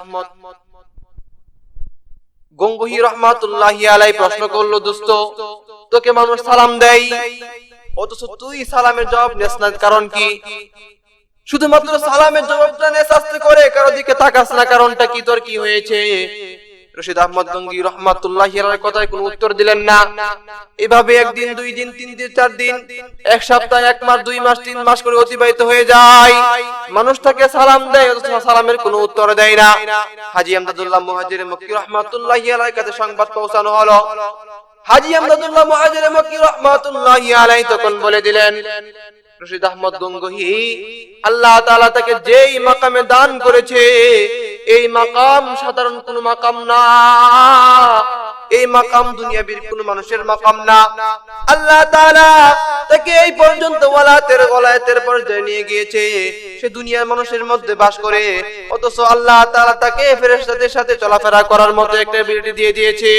গঙ্গুহি রহমাতুল্লাহি আলাইহি প্রশ্ন করলো, দোস্ত তোকে মানুষ সালাম দেয়, অথচ তুই সালামের জবাব নিস না, কারণ কি? শুধুমাত্র সালামের জবাবটা নেস আস্তে করে, কারো দিকে তাকাস না, কারণটা কি, তোর কি হয়েছে? রশিদ আহমদ গঙ্গুহি রহমাতুল্লাহি আলাইহির কথায় কোনো উত্তর দিলেন না। এভাবে একদিন, দুই দিন, তিন দিন, চার দিন, এক সপ্তাহ, এক মাস, 2 মাস, 3 মাস করে অতিবাহিত হয়ে যায়। মানুষটাকে সালাম দেয়, অথচ সালামের কোনো উত্তর দেয় না। হাজী আহমদুল্লাহ মুহাজির মক্কি রহমাতুল্লাহি আলাইহির কাছে সংবাদ পৌঁছানো হলো। হাজী আহমদুল্লাহ মুহাজির মক্কি রহমাতুল্লাহি আলাইহি তখন বলে দিলেন, রশিদ আহমদ গঙ্গুহি আল্লাহ তাআলা তাকে যেই মাকামে দান করেছে, এই মাকাম সাধারণ কোনো মাকাম না, এই মাকাম দুনিয়াবীর কোনো মানুষের মাকাম না। আল্লাহ তাআলা তাকে এই পর্যন্ত ওয়ালায়াতের পর্যায়ে নিয়ে গিয়েছে, সে দুনিয়ার মানুষের মধ্যে বাস করে, অথচ আল্লাহ তাআলা তাকে ফেরেশতাদের সাথে চলাফেরা করার মতো একটা এবিলিটি দিয়ে দিয়েছে।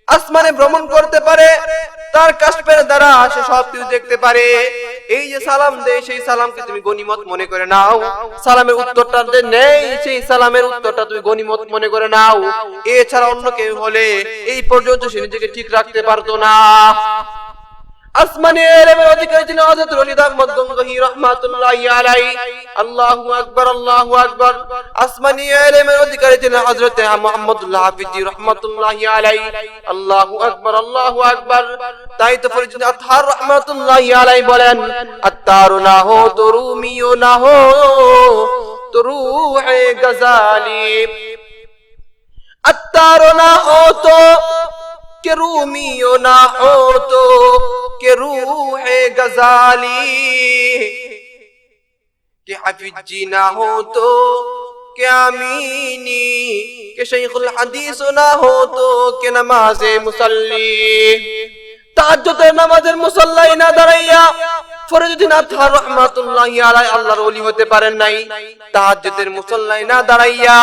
আসমানে ভ্রমণ করতে পারে, তার কাশফের দ্বারা সে সবকিছু দেখতে পারে। এই যে সালাম দেয়, সেই সালামকে তুমি গনিমত মনে করে নাও, সালামের উত্তরটা নেই, সেই সালামের উত্তরটা তুমি গনিমত মনে করে নাও। এছাড়া অন্য কেউ হলে এই পর্যন্ত সে নিজেকে ঠিক রাখতে পারতো না। আসমানে ইলমের অধিকারী ছিলেন হযরত রশিদ আহমদ গঙ্গুহি রাহমাতুল্লাহি আলাইহি। আল্লাহু আকবার, আল্লাহু আকবার। আসমানে ইলমের অধিকারী ছিলেন হযরত মুহাম্মদুল্লাহ হাফিজি রাহমাতুল্লাহি আলাইহি। আল্লাহু আকবার, আল্লাহু আকবার। তাই তো ফরিদ আতহার রাহমাতুল্লাহি আলাইহি বলেন, আত্তারু না হো তো রুমিও না হো তো রূহে গজালি, আত্তারু না হো তো کہ رومیو نہ ہو تو کہ روح غزالی، کہ حفیظ جی نہ ہو تو کہ امینی، کہ شیخ الحدیث نہ ہو تو کہ نماز مصلی۔ তাহাজ্জুদের নামাজের মুসাল্লায় না দাঁড়াইয়া ফরিদুদ্দিন আতহার রাহমাতুল্লাহি আলাইহি আল্লাহর ওলি হতে পারেন নাই। তাহাজ্জুদের মুসাল্লায় না দাঁড়াইয়া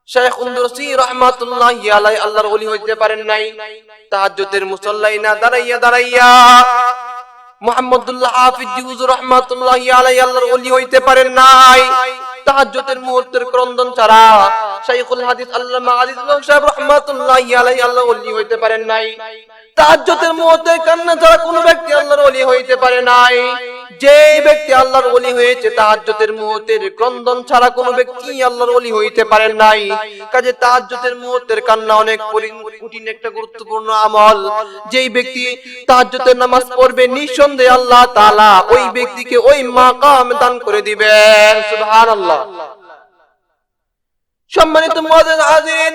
শাইখ উনদুরসি রাহমাতুল্লাহি আলাইহি আল্লাহর ওলি হইতে পারেন নাই। তাহাজ্জুদের মুসাল্লায় না দাঁড়াইয়া মুহাম্মদুল্লাহ হাফিজি হুজুর রাহমাতুল্লাহি আলাইহি আল্লাহর ওলি হইতে পারেন নাই। তাহাজ্জুদের মুহূর্তের ক্রন্দন ছাড়া শাইখুল হাদিস আল্লামা আজিজুল্লাহ সাহেব রাহমাতুল্লাহি আলাইহি আল্লাহর ওলি হইতে পারেন নাই। তাহাজ্জুদের মুহূর্তে কান্না ছাড়া কোনো ব্যক্তি আল্লাহর ওলি হইতে পারে নাই। যে ব্যক্তি আল্লাহর ওলি হয়েছে, তাহাজ্জুদের মুহূর্তের ক্রন্দন ছাড়া কোনো ব্যক্তি আল্লাহর ওলি হইতে পারে নাই। কাজে তাহাজ্জুদের মুহূর্তের কান্না অনেক কঠিন একটা গুরুত্বপূর্ণ আমল। যেই ব্যক্তি তাহাজ্জুদের নামাজ পড়বে, নিঃসন্দেহে আল্লাহ তাআলা ওই ব্যক্তিকে ওই মাকাম দান করে দিবেন। সুবহানাল্লাহ। সম্মানিত মুআজ্জিন হাজিরিন,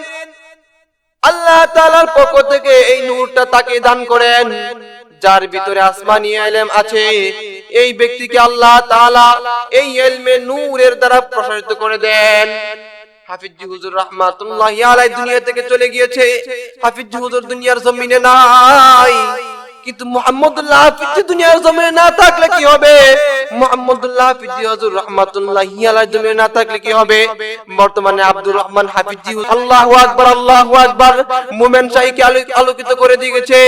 আল্লাহ তাআলার পক্ষ থেকে এই নূরটা তাকে দান করেন, যার ভিতরে আসমানি ইলম আছে। এই ব্যক্তিকে আল্লাহ তাআলা এই ইলমে নূরের দ্বারা প্রসারিত করে দেন। হাফিজি হুজুর রাহমাতুল্লাহি আলাইহি দুনিয়া থেকে চলে গিয়েছে। হাফিজি হুজুর দুনিয়ার জমিনে নাই, কিন্তু মুহাম্মদুল্লাহ হাফিজি দুনিয়ার জমিনে না থাকলে কি হবে? মুহাম্মদুল্লাহ হাফিজি হুজুর রাহমাতুল্লাহি আলাইহি জমিনে না থাকলে কি হবে? বর্তমানে আব্দুর রহমান হাফিজি, আল্লাহু আকবার, আল্লাহু আকবার, মুমেন শাহীকে আলোকিত করে দিয়েছে।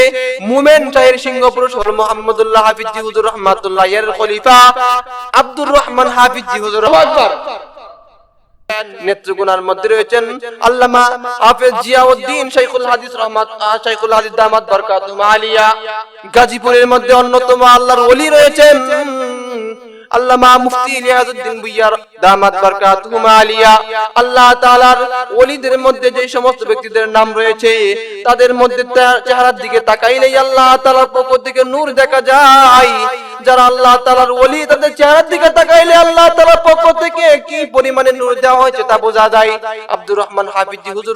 মুমেন শাহীর সিংহ পুরুষ হল মুহাম্মদুল্লাহ হাফিজি হুজুর রাহমাতুল্লাহি এর খলিফা আব্দুর রহমান হাফিজি হুজুর। আল্লাহু আকবার। নেত্রকোনার মধ্যে রয়েছেন আল্লামা হাফেজ জিয়াউদ্দিন শাইখুল হাদিস শাইখুল হাদিস দামাত বরকাতুহু আলিয়া। গাজীপুরের মধ্যে অন্যতম আল্লাহর ওলি রয়েছেন আল্লামা মুফতি ইলিয়াসউদ্দিন ভুইয়া দামাত বরকাতুহু আলিয়া। আল্লাহ তাআলার ওলিদের মধ্যে যে সমস্ত ব্যক্তিদের নাম রয়েছে, তাদের মধ্যে চেহারার দিকে তাকাইলেই আল্লাহ তাআলার পক্ষ থেকে নূর দেখা যায়। যারা আল্লাহ তাআলার ওলি, তাদের চেহারার দিকে তাকাইলে আল্লাহ তাআলার পক্ষ থেকে কি পরিমাণে নূর দেওয়া হয়েছে তা বোঝা যায়। আব্দুর রহমান হাফিজি হুজুর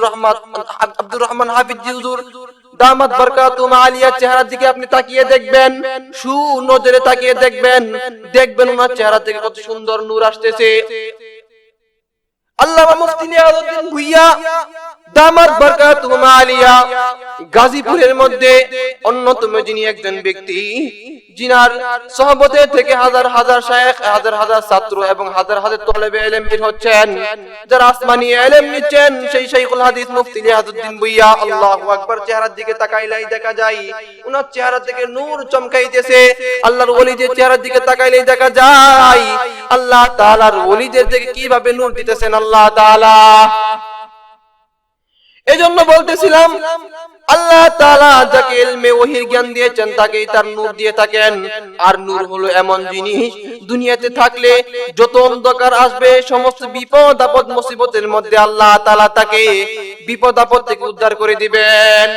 আব্দুর রহমান হাফিজি হুজুর দামাত বরকাতুহু আলিয়া চেহারার দিকে আপনি তাকিয়ে দেখবেন, সুনজরে তাকিয়ে দেখবেন, দেখবেন ওনার চেহারা থেকে কত সুন্দর নূর আসতেছে। আল্লামা মুফতি ইলিয়াসউদ্দিন ভুইয়া দামাত বরকাতুহু আলিয়া গাজীপুরের মধ্যে অন্যতম যিনি একজন ব্যক্তি, জিনার সহবতে থেকে হাজার হাজার শায়েখ, হাজার হাজার ছাত্র এবং হাজার হাজার তলেবে ইলম বের হচ্ছেন, যারা আসমানি ইলম নিচ্ছেন, সেই শাইখুল হাদিস মুফতি ইলিয়াসউদ্দিন ভুইয়া। আল্লাহু আকবার। চেহারার দিকে তাকাইলেই দেখা যায় ওনার চেহারা থেকে নূর চমকাইতেছে। আল্লাহর ওলিদের চেহারার দিকে তাকাইলেই দেখা যায় আল্লাহ তাআলার ওলিদের থেকে কিভাবে নূর দিতেছেন আল্লাহ তাআলা। এজন্য বলতেছিলাম, আল্লাহ তাআলা যাকে ইলমে ওহীর জ্ঞান দিয়েছেন তাকেই তার নূর দিয়ে থাকেন। আর নূর হলো এমন জিনিস, দুনিয়াতে থাকলে যত অন্ধকার আসবে, সমস্ত বিপদ আপদ মুসিবতের মধ্যে আল্লাহ তাআলা তাকে বিপদ আপদ থেকে উদ্ধার করে দিবেন।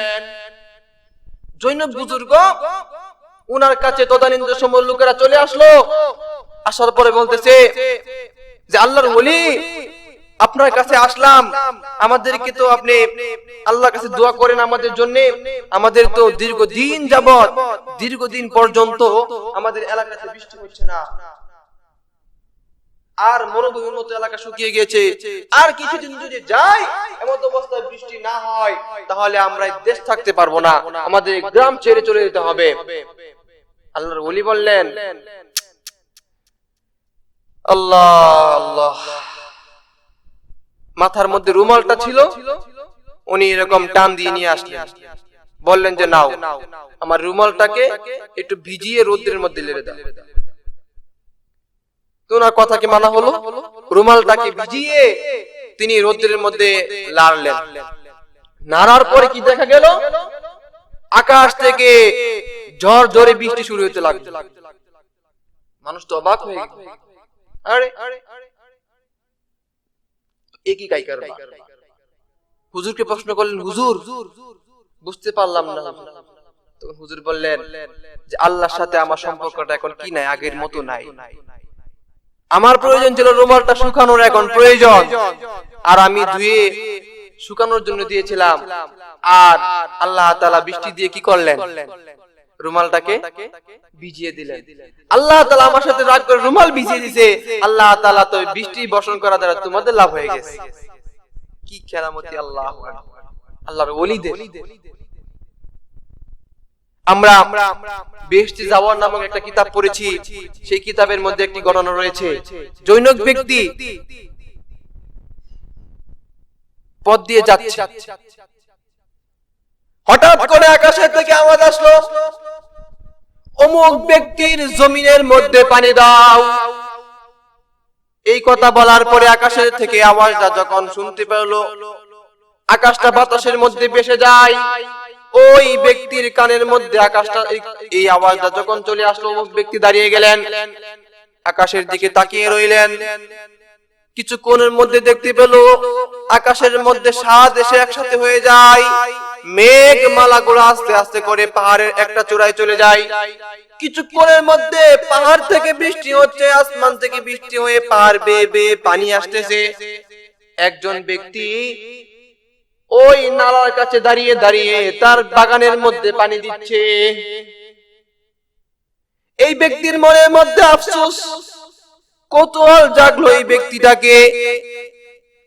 জৈনব বুজুর্গ, উনার কাছে তদানীন্তন সময়ের লোকেরা চলে আসলো। আসার পরে বলতেছে যে আল্লাহর ওলি, আপনার কাছে আসলাম, আমাদেরকে তো আপনি আল্লাহর কাছে দোয়া করেন আমাদের জন্য। আমাদের তো দীর্ঘদিন পর্যন্ত আমাদের এলাকাতে বৃষ্টি হচ্ছে না, আর মরুভূমির মতো এলাকা শুকিয়ে গেছে। আর কিছুদিন যদি যায়, এমন অবস্থায় বৃষ্টি না হয়, তাহলে আমরা দেশ থাকতে পারবো না, আমাদের গ্রাম ছেড়ে চলে যেতে হবে। আল্লাহর ওলি বললেন, আল্লাহ আল্লাহ। মাথার মধ্যে রুমালটা ছিল, উনি এরকম টান দিয়ে নিয়ে আসলেন, বললেন যে নাও, আমার রুমালটাকে একটু ভিজিয়ে রোদ্রের মধ্যে লেড়ে দাও। তো ওনার কথা কি মানা হলো? রুমালটাকে ভিজিয়ে তিনি রোদ্রের মধ্যে লাড়লেন। নাড়ার পরে কি দেখা গেল? আকাশ থেকে ঝড় ঝড়ে বৃষ্টি শুরু হতে লাগলো। মানুষ তো অবাক হয়ে গেল, আরে একই কাইকার। হুজুরকে প্রশ্ন করলেন, হুজুর বুঝতে পারলাম না। তখন হুজুর বললেন যে আল্লাহর সাথে আমার সম্পর্কটা এখন কি নাই, আগের মতো নাই। আমার প্রয়োজন ছিল রুমালটা শুকানোর, এখন প্রয়োজন, আর আমি ধুয়ে শুকানোর জন্য দিয়েছিলাম। আর আল্লাহ তাআলা বৃষ্টি দিয়ে কি করলেন? রুমালটাকে ভিজিয়ে দিলেন। আল্লাহ তাআলা আমার সাথে রাগ করে রুমাল ভিজিয়ে দিয়েছে। আল্লাহ তাআলা তো বৃষ্টি বর্ষণ করা দ্বারা তোমাদের লাভ হয়ে গেছে। কি কেরামতি! আল্লাহু আকবার। আল্লাহর ওলিদের। আমরা বেহেশতে যাওয়ার নামক একটা কিতাব পড়েছি, সেই কিতাবের মধ্যে একটি ঘটনা রয়েছে। জৈনক ব্যক্তি পথ দিয়ে যাচ্ছে, হঠাৎ করে আকাশের থেকে আওয়াজ আসলো, অমুক ব্যক্তির জমিনের মধ্যে পানি দাও। এই কথা বলার পরে আকাশের থেকে আওয়াজটা যখন শুনতে পেল, আকাশটা বাতাসের মধ্যে ভেসে যায়। ওই ব্যক্তির কানের মধ্যে আকাশটা, এই আওয়াজটা যখন চলে আসলো, অমুক ব্যক্তি দাঁড়িয়ে গেলেন, আকাশের দিকে তাকিয়ে রইলেন। কিছুক্ষণের মধ্যে দেখতে পেল আকাশের মধ্যে 7 এসে একসাথে হয়ে যায়। মেঘ মালাগুলো আস্তে আস্তে করে পাহাড়ের একটা চূড়ায় চলে যায়। কিছুক্ষণের মধ্যে পাহাড় থেকে বৃষ্টি হচ্ছে, আসমান থেকে বৃষ্টি হয়ে পাহাড় বেয়ে বেয়ে পানি আসতেছে। একজন ব্যক্তি ওই নালার কাছে দাঁড়িয়ে দাঁড়িয়ে তার বাগানের মধ্যে পানি দিচ্ছে। এই ব্যক্তির মনের মধ্যে আফসোস, কৌতূহল জাগলো এই ব্যক্তিটাকে।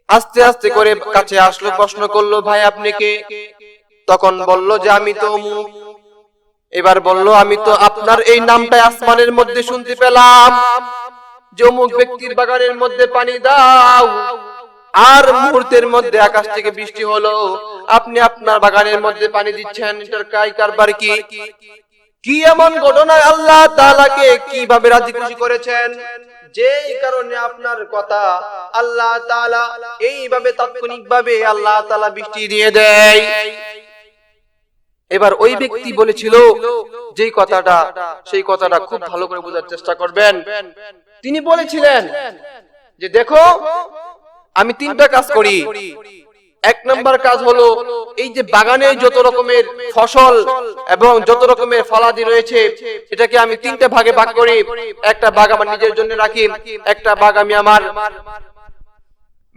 আস্তে আস্তে করে কাছে আসলো, প্রশ্ন করলো, ভাই আপনি কে? তখন বলল যে আমি তো অমুক। এবার বলল, আমি তো আপনার এই নামটাই আসমানের মধ্যে শুনতে পেলাম যে অমুক ব্যক্তির বাগানের মধ্যে পানি দাও, আর মুহূর্তের মধ্যে আকাশ থেকে বৃষ্টি হলো, আপনি আপনার বাগানের মধ্যে পানি দিচ্ছেন, এটার কারবার কি? কি এমন ঘটনা আল্লাহ তাআলাকে কিভাবে রাজি খুশি করেছেন যে কারণে আপনার কথা আল্লাহ তাআলা এইভাবে তাৎক্ষণিকভাবে আল্লাহ তাআলা বৃষ্টি দিয়ে দেয়? এবার ওই ব্যক্তি বলেছিল যেই কথাটা, সেই কথাটা খুব ভালো করে বোঝার চেষ্টা করবেন। তিনি বলেছিলেন যে দেখো, আমি তিনটা কাজ করি। এক নাম্বার কাজ হলো, এই যে বাগানে যত রকমের ফসল এবং যত রকমের ফলাদি রয়েছে, এটাকে আমি তিনটা ভাগে ভাগ করি। একটা ভাগ আমার নিজের জন্য রাখি, একটা ভাগ আমি আমার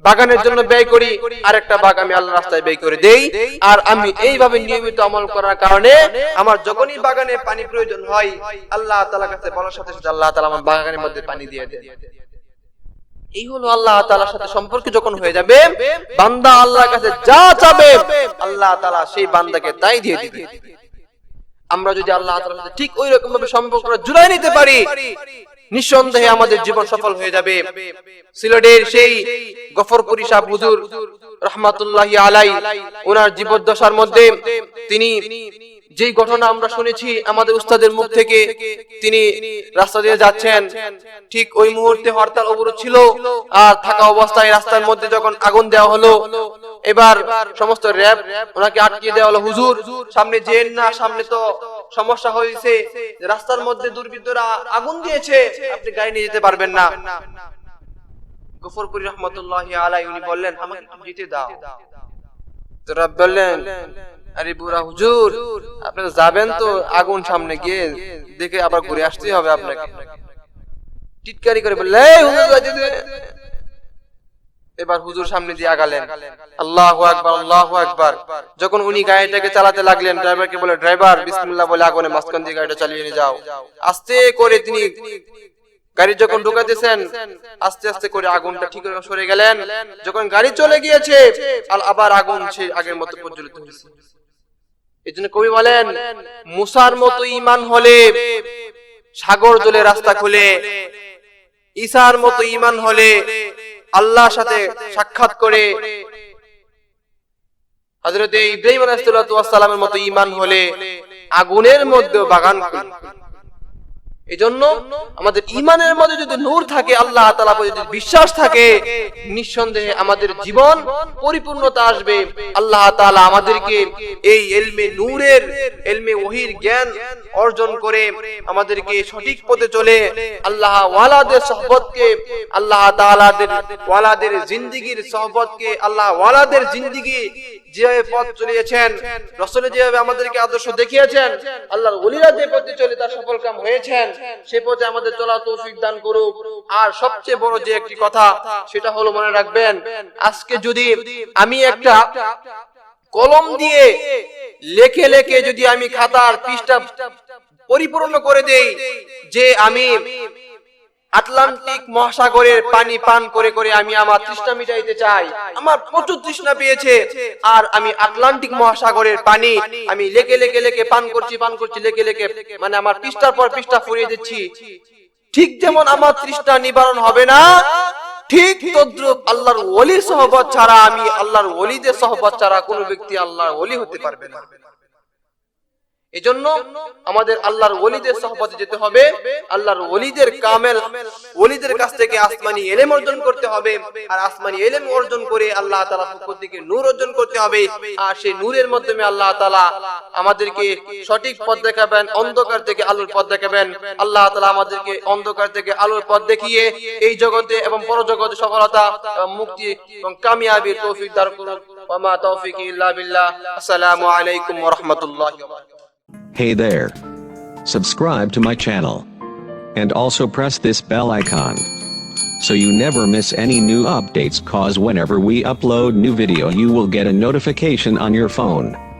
বাগানের জন্য ব্যয় করি, আর একটা ভাগ আমি আল্লাহর রাস্তায় ব্যয় করে দেই। আর আমি এইভাবে নিয়মিত আমল করার কারণে আমার যখনই বাগানে পানি প্রয়োজন হয়, আল্লাহ তাআলার কাছে বলার সাথে সাথে আল্লাহ তাআলা আমার বাগানের মধ্যে পানি দিয়ে দেন। এই হলো আল্লাহ তাআলার সাথে সম্পর্ক যখন হয়ে যাবে, বান্দা আল্লাহর কাছে যা চাবে আল্লাহ তাআলা সেই বান্দাকে তাই দিয়ে দিবে। আমরা যদি আল্লাহ তাআলার সাথে ঠিক ওই রকম ভাবে সম্পর্কটা জুড়ে নিতে পারি, নিঃসন্দেহে আমাদের জীবন সফল হয়ে যাবে। সিলেটের সেই গফরপুরি সাহেব হুজুর রাহমাতুল্লাহি আলাইহি, ওনার জীবদ্দশার মধ্যে তিনি যেই ঘটনা আমরা শুনেছি আমাদের উস্তাদের মুখ থেকে, তিনি রাস্তা দিয়ে যাচ্ছেন, ঠিক ওই মুহূর্তে হরতাল অবরোধ ছিল, আর থাকা অবস্থায় রাস্তার মধ্যে যখন আগুন দেওয়া হলো, এবার সমস্ত র‍্যাব ওনাকে আটকিয়ে দেওয়া হলো, হুজুর সামনে যেন না, সামনে তো সমস্যা হয়েছে, রাস্তার মধ্যে দুর্বৃত্তরা আগুন দিয়েছে, আপনি গাড়ি নিয়ে যেতে পারবেন না। গফরপুরি রহমাতুল্লাহি আলাইহি উনি বললেন, আমাকে একটু যেতে দাও। তো রব বললেন, আরে বুড়া হুজুর, আপনি তো যাবেন, তো আগুন সামনে গিয়ে দেখে আবার ঘুরে আসতেই হবে আপনাকে। টিটকারি করে বললে, এই হুজুর যেতে। এবার হুজুর সামনে দিয়ে আগালেন, আল্লাহু আকবার, আল্লাহু আকবার। যখন উনি গাড়িটাকে চালাতে লাগলেন, ড্রাইভারকে বলে, ড্রাইভার বিসমিল্লাহ বলে আগুনের মাঝখান দিয়ে গাড়িটা চালিয়ে নিয়ে যাও। আস্তে করে তিনি গাড়ি যখন ঢুকাতেছেন, আস্তে আস্তে করে আগুনটা ঠিক করে সরে গেলেন। যখন গাড়ি চলে গিয়েছে, আবার আগুন সে আগের মতো প্রজ্বলিত হয়েছে। এজন্য কবি বলেন, মুসার মতো ঈমান হলে সাগর জলে রাস্তা খুলে, ঈসার মতো ঈমান হলে আল্লাহর সাথে সাক্ষাৎ করে, হযরত ইব্রাহিম আলাইহিস সালামের মতো ঈমান হলে আগুনের মধ্যে বাগান খুলে। এজন্য আমাদের ঈমানের মধ্যে যদি নূর থাকে, আল্লাহ তাআলার প্রতি যদি বিশ্বাস থাকে, নিঃসন্দেহে আমাদের জীবন পরিপূর্ণতা আসবে। আল্লাহ তাআলা আমাদেরকে এই ইলমে নূরের, ইলমে ওহীর জ্ঞান অর্জন করে আমাদেরকে সঠিক পথে চলে আল্লাহ ওয়ালাদের সুহবতকে, আল্লাহ তাআলাদের ওয়ালাদের জিন্দেগীর সুহবতকে, আল্লাহ ওয়ালাদের জিন্দেগী যেভাবে পথ চলিয়েছেন, রাসূল যেভাবে আমাদেরকে আদর্শ দেখিয়েছেন, আল্লাহর ওলিরা যে পথে চলে তার সফলকাম হয়েছেন, সেই পথে আমাদের চলা তৌফিক দান করুক। আর সবচেয়ে বড় যে একটি কথা, সেটা হলো মনে রাখবেন, আজকে যদি আমি একটা কলম দিয়ে লেখে লেখে যদি আমি খাতার পৃষ্ঠা পরিপূর্ণ করে দেই যে আমি আটলান্টিক মহাসাগরের পানি পান করে করে আমি আমার তৃষ্ণা মিটাইতে চাই, আমার প্রচুর তৃষ্ণা পেয়েছে, আর আমি আটলান্টিক মহাসাগরের পানি আমি লেখে লেখে লেখে পান করছি লেখে লেখে, মানে আমার পৃষ্ঠার পর পৃষ্ঠা ফুরিয়ে দিচ্ছি, ঠিক যেমন আমার তৃষ্ণা নিবারণ হবে না, ঠিক তদ্রূপ আল্লাহর ওলির সহবত ছাড়া, আমি আল্লাহর ওলিদের সহবত ছাড়া কোনো ব্যক্তি আল্লাহর ওলি হতে পারবে না। এজন্য আমাদের আল্লাহর ওলিদের সহবতে যেতে হবে, আল্লাহর ওলিদের কামেল ওলিদের কাছ থেকে আসমানি ইলম অর্জন করতে হবে, আর আসমানি ইলম অর্জন করে আল্লাহ তাআলার পক্ষ থেকে নূর অর্জন করতে হবে, আর সেই নূরের মাধ্যমে আল্লাহ তাআলা আমাদেরকে সঠিক পথ দেখাবেন, অন্ধকার থেকে আলোর পথ দেখাবেন। আল্লাহ তাআলা আমাদেরকে অন্ধকার থেকে আলোর পথ দেখিয়ে এই জগতে এবং পরজগতে সফলতা এবং মুক্তি এবং কামিয়াবির তৌফিক দান করুন। ওয়া মা তাওফীকি ইল্লা বিল্লাহ। আসসালামু আলাইকুম ওয়া রাহমাতুল্লাহি ওয়া বারাকাতুহু। Hey there. Subscribe to my channel. And also press this bell icon, so you never miss any new updates, cause whenever we upload new video you will get a notification on your phone.